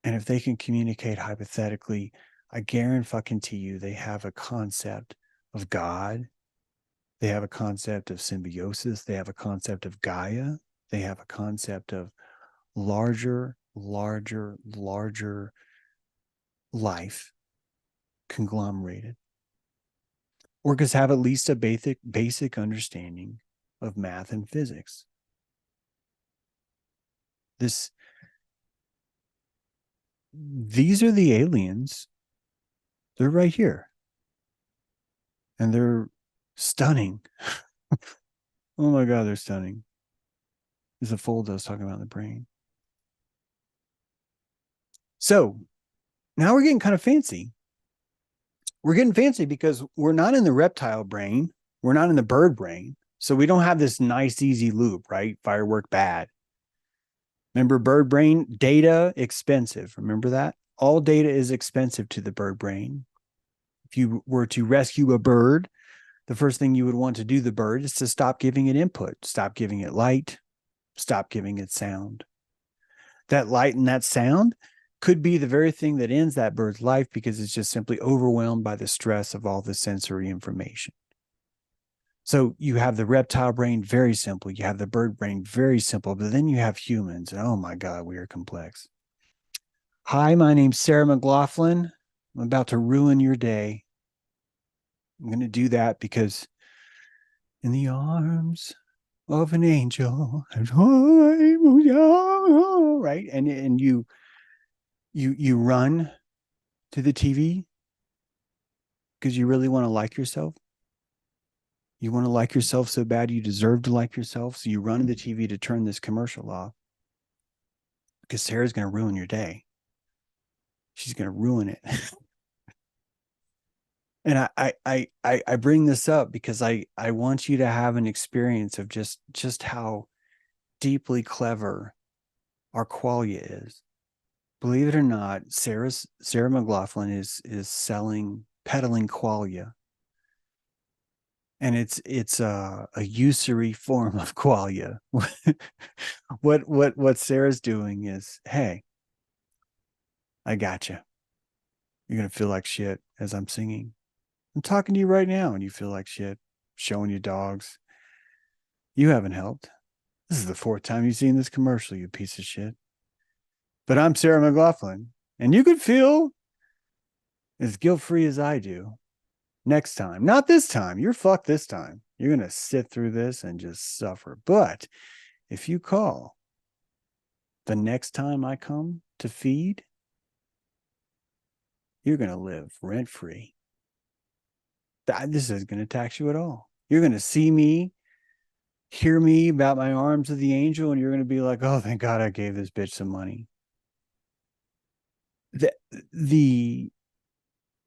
And if they can communicate hypothetically, I guarantee you they have a concept of God. They have a concept of symbiosis. They have a concept of Gaia. They have a concept of larger life conglomerated. Orcas have at least a basic understanding of math and physics. These are the aliens. They're right here. And they're stunning. Oh my God, they're stunning. This is a fold I was talking about in the brain. So now we're getting kind of fancy. We're getting fancy because we're not in the reptile brain. We're not in the bird brain. So we don't have this nice, easy loop, right? Firework bad. Remember, bird brain, data, expensive. Remember that? All data is expensive to the bird brain. If you were to rescue a bird, the first thing you would want to do to the bird is to stop giving it input, stop giving it light, stop giving it sound. That light and that sound could be the very thing that ends that bird's life because it's just simply overwhelmed by the stress of all the sensory information. So you have the reptile brain, very simple. You have the bird brain, very simple. But then you have humans. And oh my God, we are complex. Hi, my name's Sarah McLaughlin. I'm about to ruin your day. I'm going to do that because in the arms of an angel, right? And you run to the TV because you really want to like yourself. You want to like yourself so bad you deserve to like yourself. So you run to the TV to turn this commercial off because Sarah's going to ruin your day. She's going to ruin it. And I bring this up because I want you to have an experience of just how deeply clever our qualia is. Believe it or not, Sarah McLaughlin is peddling qualia. And it's a usury form of qualia. What Sarah's doing is, hey, I got you. You're gonna feel like shit as I'm singing. I'm talking to you right now, and you feel like shit. Showing you dogs. You haven't helped. This is the 4th time you've seen this commercial, you piece of shit. But I'm Sarah McLaughlin, and you could feel as guilt-free as I do. Next time, not this time. You're fucked this time. You're going to sit through this and just suffer. But if you call the next time I come to feed, you're going to live rent-free. This isn't going to tax you at all. You're going to see me, hear me about my arms of the angel, and you're going to be like, oh, thank God I gave this bitch some money.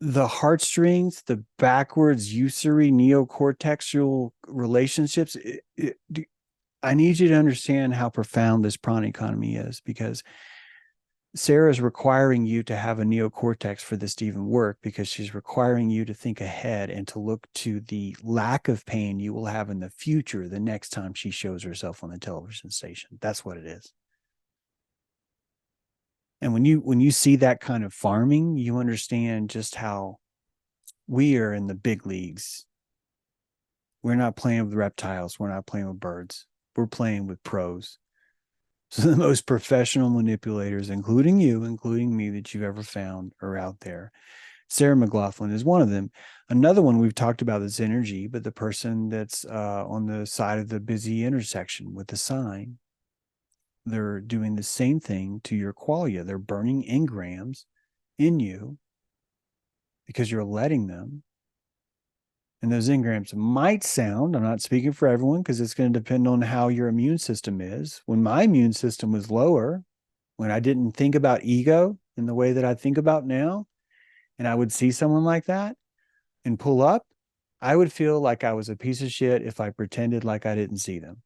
The heartstrings, the backwards usury neocortexual relationships, I need you to understand how profound this prawn economy is, because Sarah is requiring you to have a neocortex for this to even work, because she's requiring you to think ahead and to look to the lack of pain you will have in the future the next time she shows herself on the television station. That's what it is. And when you see that kind of farming, you understand just how we are in the big leagues. We're not playing with reptiles. We're not playing with birds. We're playing with pros. So the most professional manipulators, including you, including me, that you've ever found are out there. Sarah McLaughlin is one of them. Another one we've talked about is energy, but the person that's on the side of the busy intersection with the sign, they're doing the same thing to your qualia. They're burning engrams in you because you're letting them. And those engrams might sound, I'm not speaking for everyone because it's going to depend on how your immune system is. When my immune system was lower, when I didn't think about ego in the way that I think about now, and I would see someone like that and pull up, I would feel like I was a piece of shit if I pretended like I didn't see them.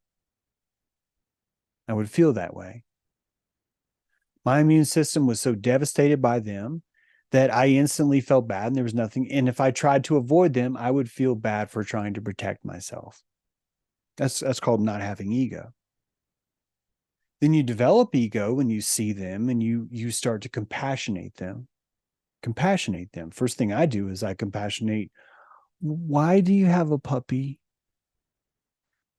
I would feel that way. My immune system was so devastated by them that I instantly felt bad and there was nothing. And if I tried to avoid them, I would feel bad for trying to protect myself. That's called not having ego. Then you develop ego when you see them and you start to compassionate them. Compassionate them. First thing I do is I compassionate. Why do you have a puppy?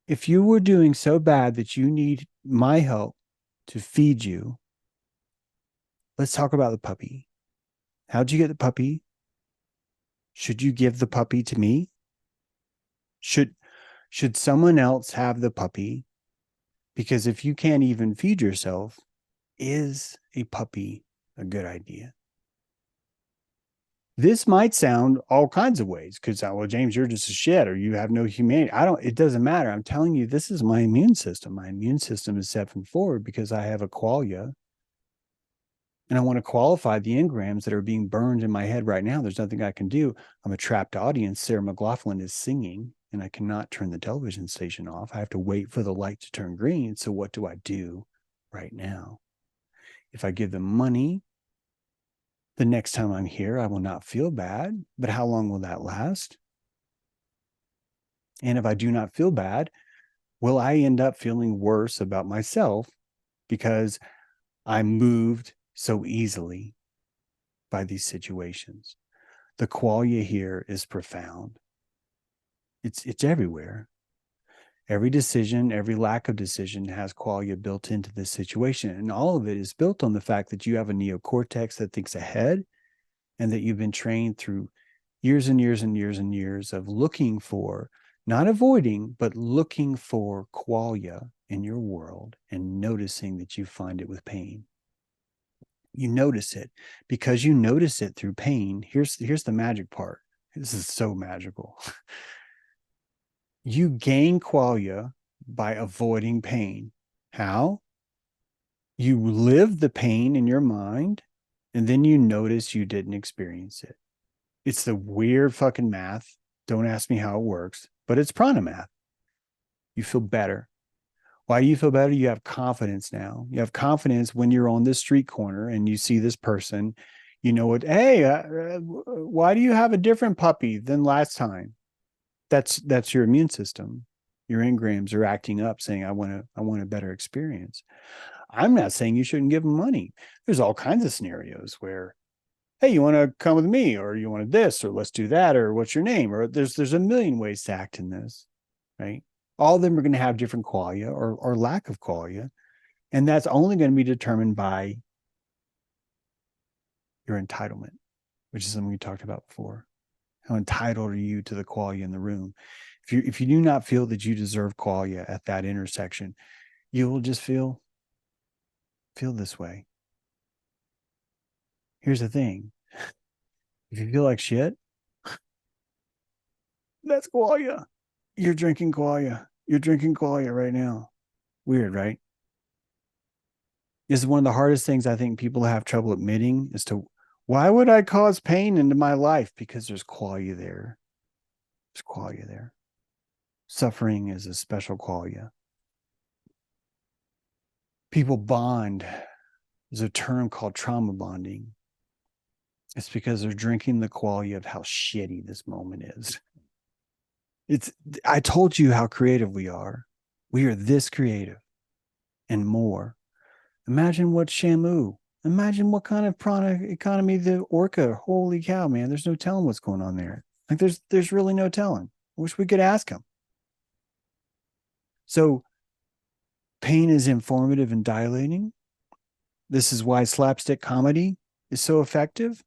If you were doing so bad that you need my help to feed you, let's talk about the puppy. How'd you get the puppy? Should you give the puppy to me? Should someone else have the puppy? Because if you can't even feed yourself, is a puppy a good idea? This might sound all kinds of ways because, well, James, you're just a shit or you have no humanity. It doesn't matter. I'm telling you, this is my immune system. My immune system is set from forward because I have a qualia. And I want to qualify the engrams that are being burned in my head right now. There's nothing I can do. I'm a trapped audience. Sarah McLachlan is singing, and I cannot turn the television station off. I have to wait for the light to turn green. So what do I do right now? If I give them money, the next time I'm here, I will not feel bad. But how long will that last? And if I do not feel bad, will I end up feeling worse about myself because I moved so easily by these situations? The qualia here is profound. It's everywhere. Every decision, every lack of decision has qualia built into this situation. And all of it is built on the fact that you have a neocortex that thinks ahead and that you've been trained through years and years and years and years of looking for, not avoiding, but looking for qualia in your world and noticing that you find it with pain. You notice it because you notice it through pain. Here's the magic part. This is so magical. You gain qualia by avoiding pain. How? You live the pain in your mind, and then you notice you didn't experience it. It's the weird fucking math. Don't ask me how it works, but it's prana math. You feel better. Why do you feel better? You have confidence now. You have confidence when you're on this street corner and you see this person. You know what? Hey, why do you have a different puppy than last time? That's your immune system. Your engrams are acting up, saying, I want a better experience. I'm not saying you shouldn't give them money. There's all kinds of scenarios where, hey, you want to come with me, or you want this, or let's do that, or what's your name? Or there's a million ways to act in this, right? All of them are going to have different qualia or lack of qualia. And that's only going to be determined by your entitlement, which is something we talked about before. How entitled are you to the qualia in the room? If you do not feel that you deserve qualia at that intersection, you will just feel this way. Here's the thing. If you feel like shit, that's qualia. You're drinking qualia. You're drinking qualia right now. Weird, right? This is one of the hardest things I think people have trouble admitting as to why would I cause pain into my life? Because there's qualia there. There's qualia there. Suffering is a special qualia. People bond. There's a term called trauma bonding. It's because they're drinking the qualia of how shitty this moment is. I told you how creative we are. We are this creative and more. Imagine what Shamu. Imagine what kind of prana economy the Orca. Holy cow, man. There's no telling what's going on there. Like there's really no telling. I wish we could ask him. So pain is informative and dilating. This is why slapstick comedy is so effective,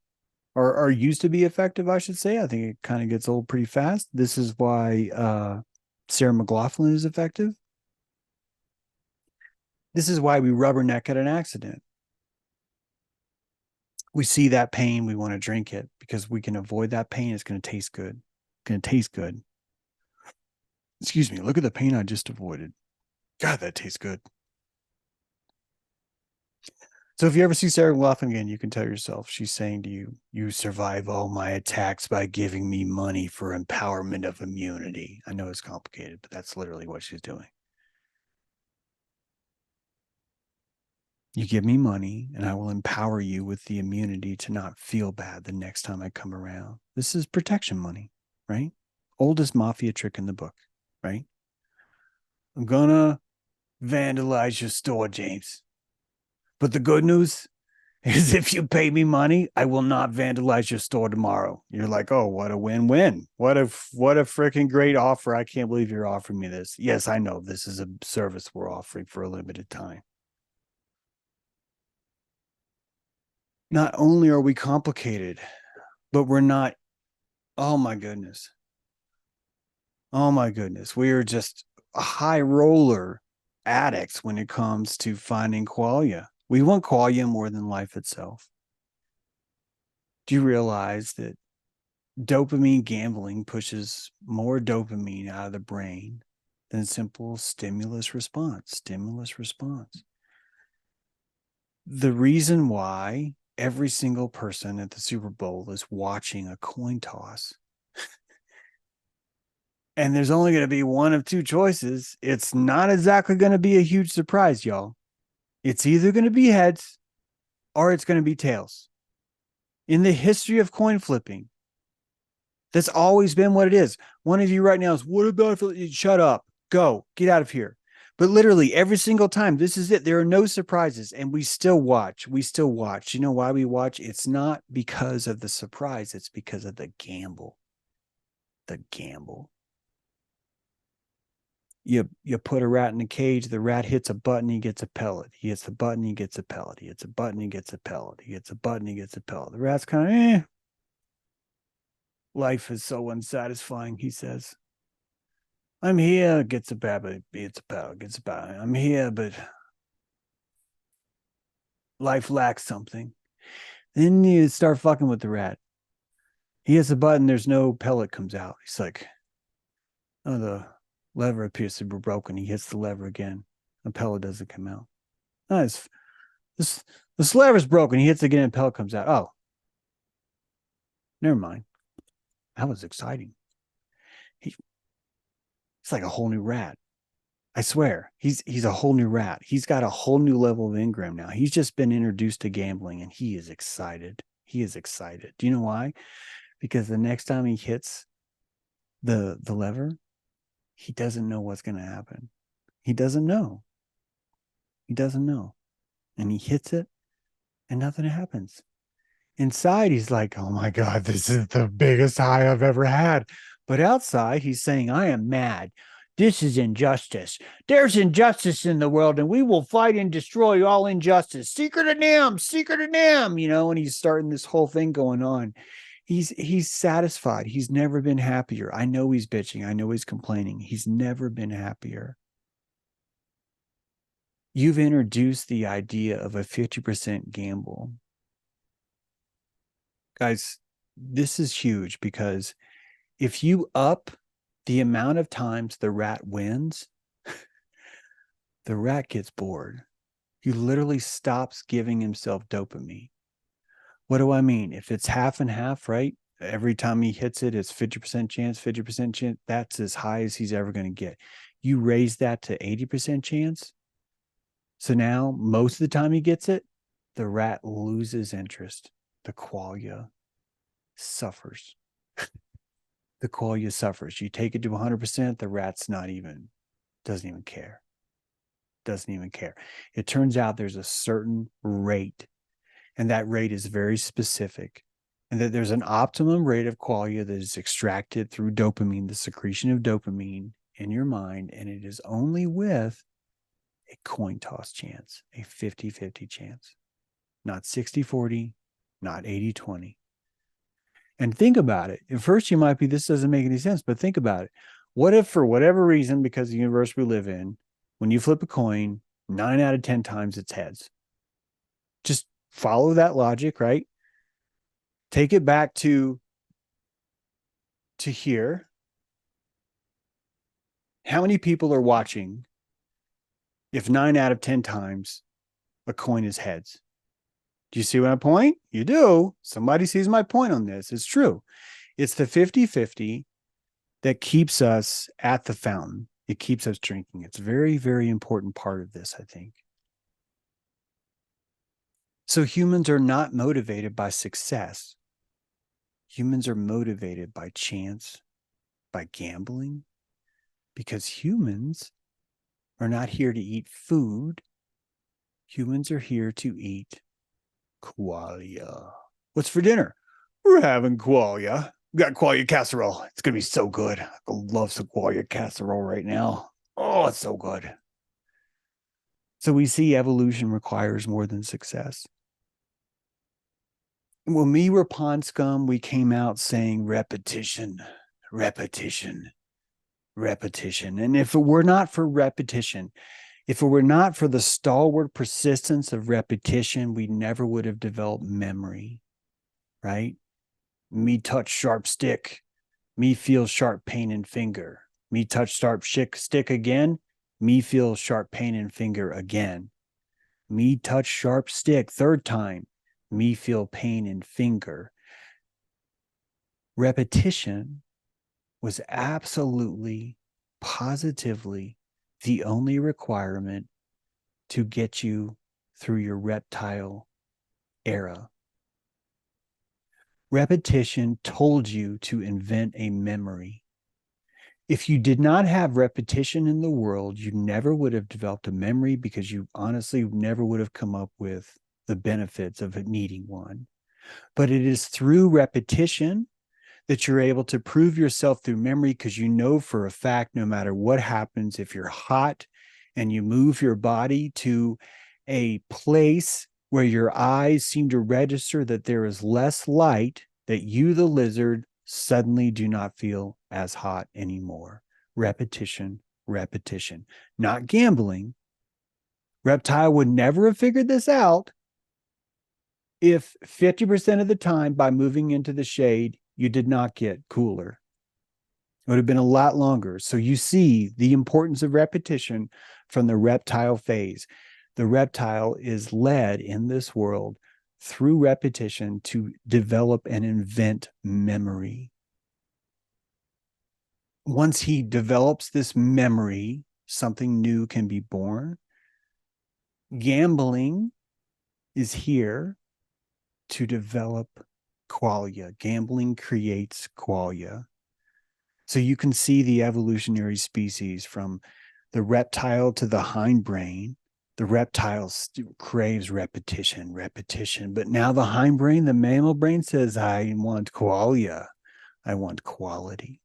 or used to be effective, I should say. I think it kind of gets old pretty fast. This is why Sarah McLachlan is effective. This is why we rubberneck at an accident. We see that pain, we want to drink it because we can avoid that pain. It's going to taste good. It's going to taste good. Excuse me, look at the pain I just avoided. God, that tastes good. So if you ever see Sarah laughing again, you can tell yourself she's saying to you, you survive all my attacks by giving me money for empowerment of immunity. I know it's complicated, but that's literally what she's doing. You give me money and I will empower you with the immunity to not feel bad the next time I come around. This is protection money, right? Oldest mafia trick in the book, right? I'm gonna vandalize your store, James. But the good news is if you pay me money, I will not vandalize your store tomorrow. You're like, oh, what a win-win. What a freaking great offer. I can't believe you're offering me this. Yes, I know this is a service we're offering for a limited time. Not only are we complicated, but we're not, oh my goodness. Oh my goodness. We are just high roller addicts when it comes to finding qualia. We want qualia more than life itself. Do you realize that dopamine gambling pushes more dopamine out of the brain than simple stimulus response? Stimulus response. The reason why every single person at the Super Bowl is watching a coin toss, and there's only going to be one of two choices, it's not exactly going to be a huge surprise, y'all. It's either going to be heads or it's going to be tails. In the history of coin flipping, that's always been what it is. One of you right now is, what about if, shut up, go, get out of here. But literally every single time, this is it. There are no surprises, and we still watch. We still watch. You know why we watch? It's not because of the surprise. It's because of the gamble. The gamble. You put a rat in a cage, the rat hits a button, he gets a pellet. He hits the button, he gets a pellet. He hits a button, he gets a pellet. He hits a button, he gets a pellet. The rat's kind of, life is so unsatisfying, he says. I'm here, gets a pellet, gets a pellet, gets a pellet. I'm here, but life lacks something. Then you start fucking with the rat. He hits a button, there's no pellet comes out. He's like, oh, the lever appears to be broken. He hits the lever again. The pellet doesn't come out. Oh, this lever's broken. He hits again and pellet comes out. Oh, never mind. That was exciting. It's like a whole new rat. I swear, he's a whole new rat. He's got a whole new level of engram now. He's just been introduced to gambling and he is excited. He is excited. Do you know why? Because the next time he hits the lever, he doesn't know what's going to happen. He doesn't know. He doesn't know. And he hits it and nothing happens. Inside, he's like, oh my God, this is the biggest high I've ever had. But outside, he's saying, I am mad. This is injustice. There's injustice in the world, and we will fight and destroy all injustice. Secret of them, secret of them, and he's starting this whole thing going on. He's satisfied. He's never been happier. I know he's bitching. I know he's complaining. He's never been happier. You've introduced the idea of a 50% gamble. Guys, this is huge because if you up the amount of times the rat wins, the rat gets bored. He literally stops giving himself dopamine. What do I mean? If it's half and half, right? Every time he hits it, it's 50% chance, 50% chance. That's as high as he's ever going to get. You raise that to 80% chance. So now, most of the time he gets it, the rat loses interest. The qualia suffers. The qualia suffers. You take it to 100%, the rat's doesn't even care. Doesn't even care. It turns out there's a certain rate, and that rate is very specific, and that there's an optimum rate of qualia that is extracted through dopamine, the secretion of dopamine in your mind, and it is only with a coin toss chance, a 50-50 chance, not 60-40, not 80-20. And think about it. At first, you might be, this doesn't make any sense, but think about it. What if, for whatever reason, because of the universe we live in, when you flip a coin, 9 out of 10 times it's heads? Just follow that logic, right? Take it back to here. How many people are watching if 9 out of 10 times a coin is heads? Do you see my point? You do. Somebody sees my point on this. It's true. It's the 50-50 that keeps us at the fountain. It keeps us drinking. It's a very, very important part of this, I think. So humans are not motivated by success. Humans are motivated by chance, by gambling, because humans are not here to eat food. Humans are here to eat qualia. What's for dinner? We're having qualia. We got qualia casserole. It's going to be so good. I love some qualia casserole right now. Oh, it's so good. So we see evolution requires more than success. When we were pond scum, we came out saying repetition, repetition, repetition. And if it were not for repetition, if it were not for the stalwart persistence of repetition, we never would have developed memory, right? Me touch sharp stick, me feel sharp pain in finger. Me touch sharp stick again, me feel sharp pain in finger again. Me touch sharp stick third time, me feel pain in finger. Repetition was absolutely, positively the only requirement to get you through your reptile era. Repetition told you to invent a memory. If you did not have repetition in the world, you never would have developed a memory because you honestly never would have come up with the benefits of needing one. But it is through repetition that you're able to prove yourself through memory, because you know for a fact, no matter what happens, if you're hot and you move your body to a place where your eyes seem to register that there is less light, that you, the lizard, suddenly do not feel as hot anymore. Repetition, repetition, not gambling. Reptile would never have figured this out if 50% of the time by moving into the shade, you did not get cooler. It would have been a lot longer. So you see the importance of repetition from the reptile phase. The reptile is led in this world through repetition to develop and invent memory. Once he develops this memory, something new can be born. Gambling is here to develop qualia. Gambling creates qualia. So you can see the evolutionary species from the reptile to the hindbrain. The reptile craves repetition, repetition. But now the hindbrain, the mammal brain says, I want qualia. I want quality.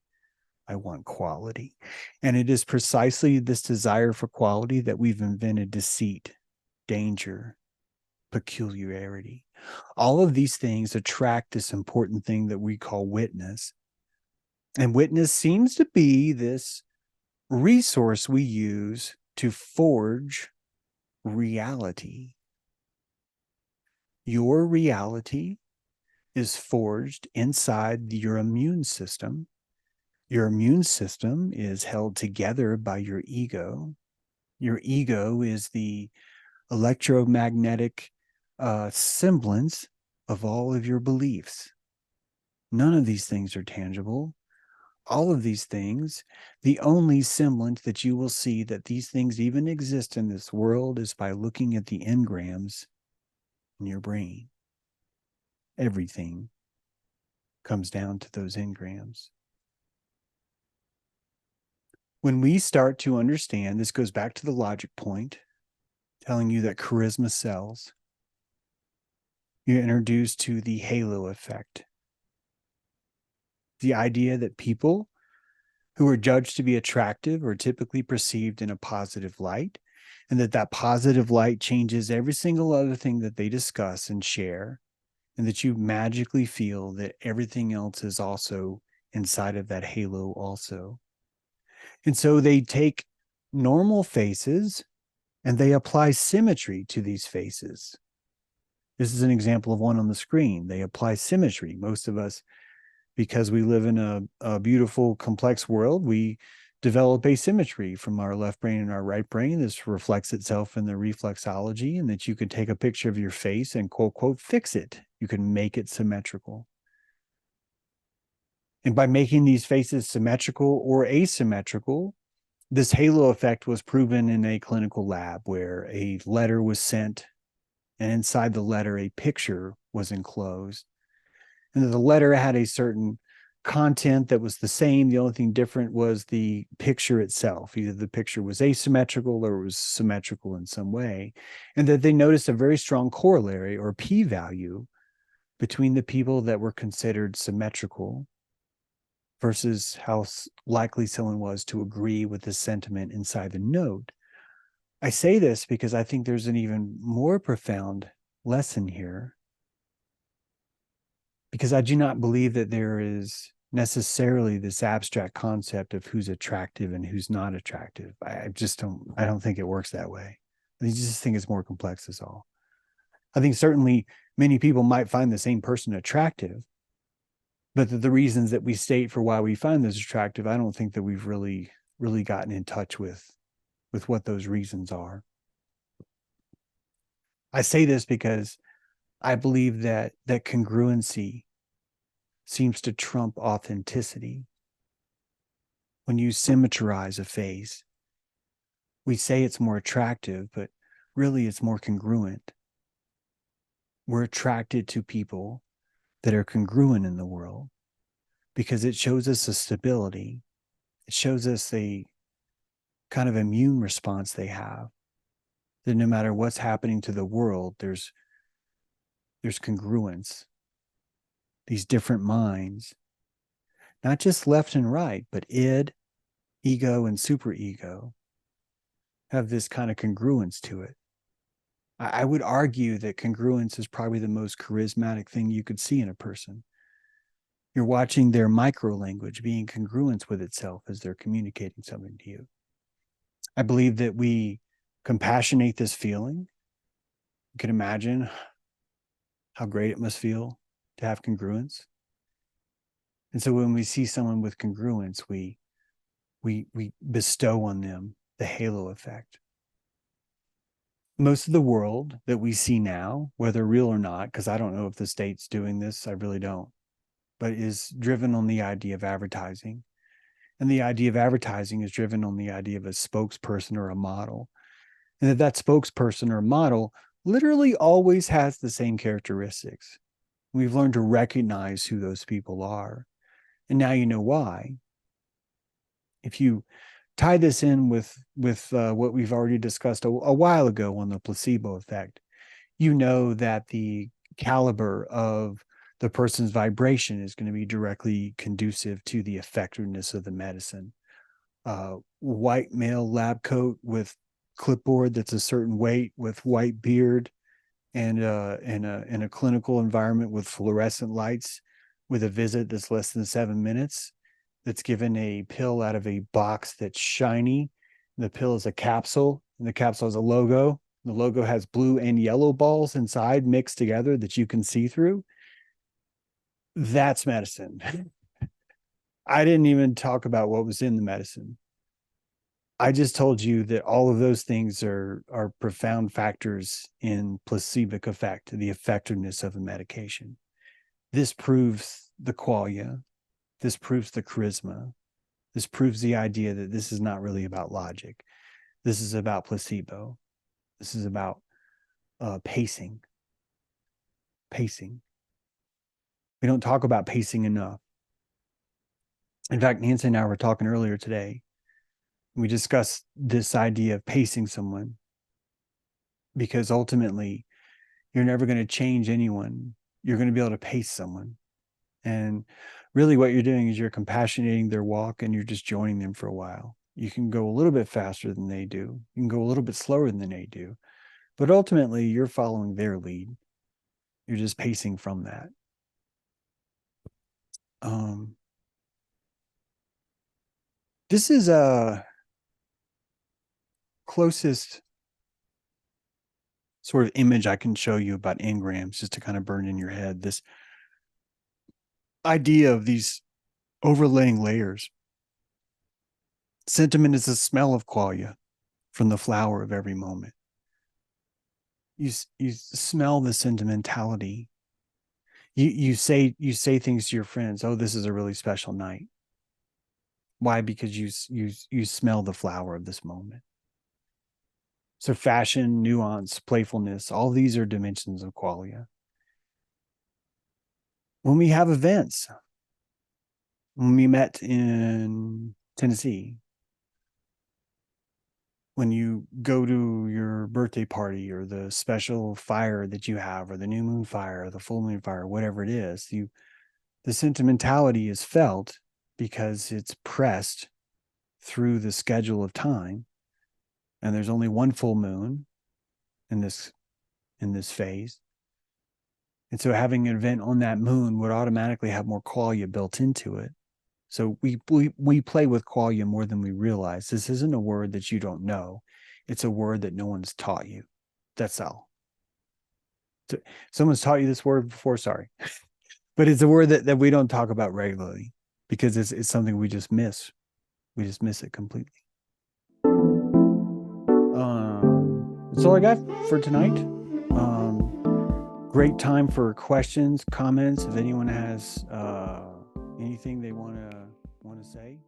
I want quality. And it is precisely this desire for quality that we've invented deceit, danger, peculiarity. All of these things attract this important thing that we call witness. And witness seems to be this resource we use to forge reality. Your reality is forged inside your immune system. Your immune system is held together by your ego. Your ego is the electromagnetic semblance of all of your beliefs. None of these things are tangible. All of these things, the only semblance that you will see that these things even exist in this world is by looking at the engrams in your brain. Everything comes down to those engrams. When we start to understand, this goes back to the logic point, telling you that charisma sells, you're introduced to the halo effect. The idea that people who are judged to be attractive are typically perceived in a positive light, and that positive light changes every single other thing that they discuss and share, and that you magically feel that everything else is also inside of that halo also. And so they take normal faces and they apply symmetry to these faces. This is an example of one on the screen. They apply symmetry. Most of us, because we live in a beautiful, complex world, we develop asymmetry from our left brain and our right brain. This reflects itself in the reflexology, and that you could take a picture of your face and quote, quote, fix it. You can make it symmetrical. And by making these faces symmetrical or asymmetrical, this halo effect was proven in a clinical lab where a letter was sent, and inside the letter, a picture was enclosed. And the letter had a certain content that was the same. The only thing different was the picture itself. Either the picture was asymmetrical or it was symmetrical in some way. And that they noticed a very strong corollary or p-value between the people that were considered symmetrical versus how likely someone was to agree with the sentiment inside the note. I say this because I think there's an even more profound lesson here, because I do not believe that there is necessarily this abstract concept of who's attractive and who's not attractive. I don't think it works that way. I just think it's more complex is all. I think certainly many people might find the same person attractive, but the reasons that we state for why we find this attractive, I don't think that we've really gotten in touch with what those reasons are. I say this because I believe that congruency seems to trump authenticity. When you symmetrize a face, we say it's more attractive, but really it's more congruent. We're attracted to people that are congruent in the world because it shows us a stability. It shows us a kind of immune response they have, that no matter what's happening to the world, there's congruence. These different minds, not just left and right, but id, ego, and superego, have this kind of congruence to it. I would argue that congruence is probably the most charismatic thing you could see in a person. You're watching their micro language being congruent with itself as they're communicating something to you. I believe that we compassionate this feeling. You can imagine how great it must feel to have congruence. And so when we see someone with congruence, we bestow on them the halo effect. Most of the world that we see now, whether real or not, because I don't know if the state's doing this, I really don't, but is driven on the idea of advertising. And the idea of advertising is driven on the idea of a spokesperson or a model. And that spokesperson or model literally always has the same characteristics. We've learned to recognize who those people are. And now you know why. If you tie this in with what we've already discussed a while ago on the placebo effect, you know that the caliber of the person's vibration is going to be directly conducive to the effectiveness of the medicine. White male lab coat with clipboard that's a certain weight, with white beard, and in a clinical environment with fluorescent lights, with a visit that's less than 7 minutes, that's given a pill out of a box that's shiny. The pill is a capsule, and the capsule has a logo. The logo has blue and yellow balls inside mixed together that you can see through. That's medicine. I didn't even talk about what was in the medicine. I just told you that all of those things are profound factors in placebo effect, the effectiveness of a medication. This proves the qualia. This proves the charisma. This proves the idea that this is not really about logic. This is about placebo. This is about pacing. Pacing. We don't talk about pacing enough. In fact, Nancy and I were talking earlier today. We discussed this idea of pacing someone, because ultimately you're never going to change anyone. You're going to be able to pace someone. And really what you're doing is you're compassionating their walk, and you're just joining them for a while. You can go a little bit faster than they do. You can go a little bit slower than they do. But ultimately, you're following their lead. You're just pacing from that. This is a closest sort of image I can show you about engrams, just to kind of burn in your head. This idea of these overlaying layers. Sentiment is the smell of qualia from the flower of every moment. You smell the sentimentality. You say things to your friends. Oh, this is a really special night. Why? Because you smell the flower of this moment. So fashion, nuance, playfulness, all these are dimensions of qualia. When we have events, when we met in Tennessee, when you go to your birthday party or the special fire that you have, or the new moon fire or the full moon fire, whatever it is, the sentimentality is felt because it's pressed through the schedule of time. And there's only one full moon in this phase. And so having an event on that moon would automatically have more qualia built into it. So we play with qualia more than we realize. This isn't a word that you don't know. It's a word that no one's taught you. That's all. So, someone's taught you this word before, sorry. But it's a word that we don't talk about regularly because it's something we just miss. We just miss it completely. That's all I got for tonight. Great time for questions, comments. If anyone has anything they want to say.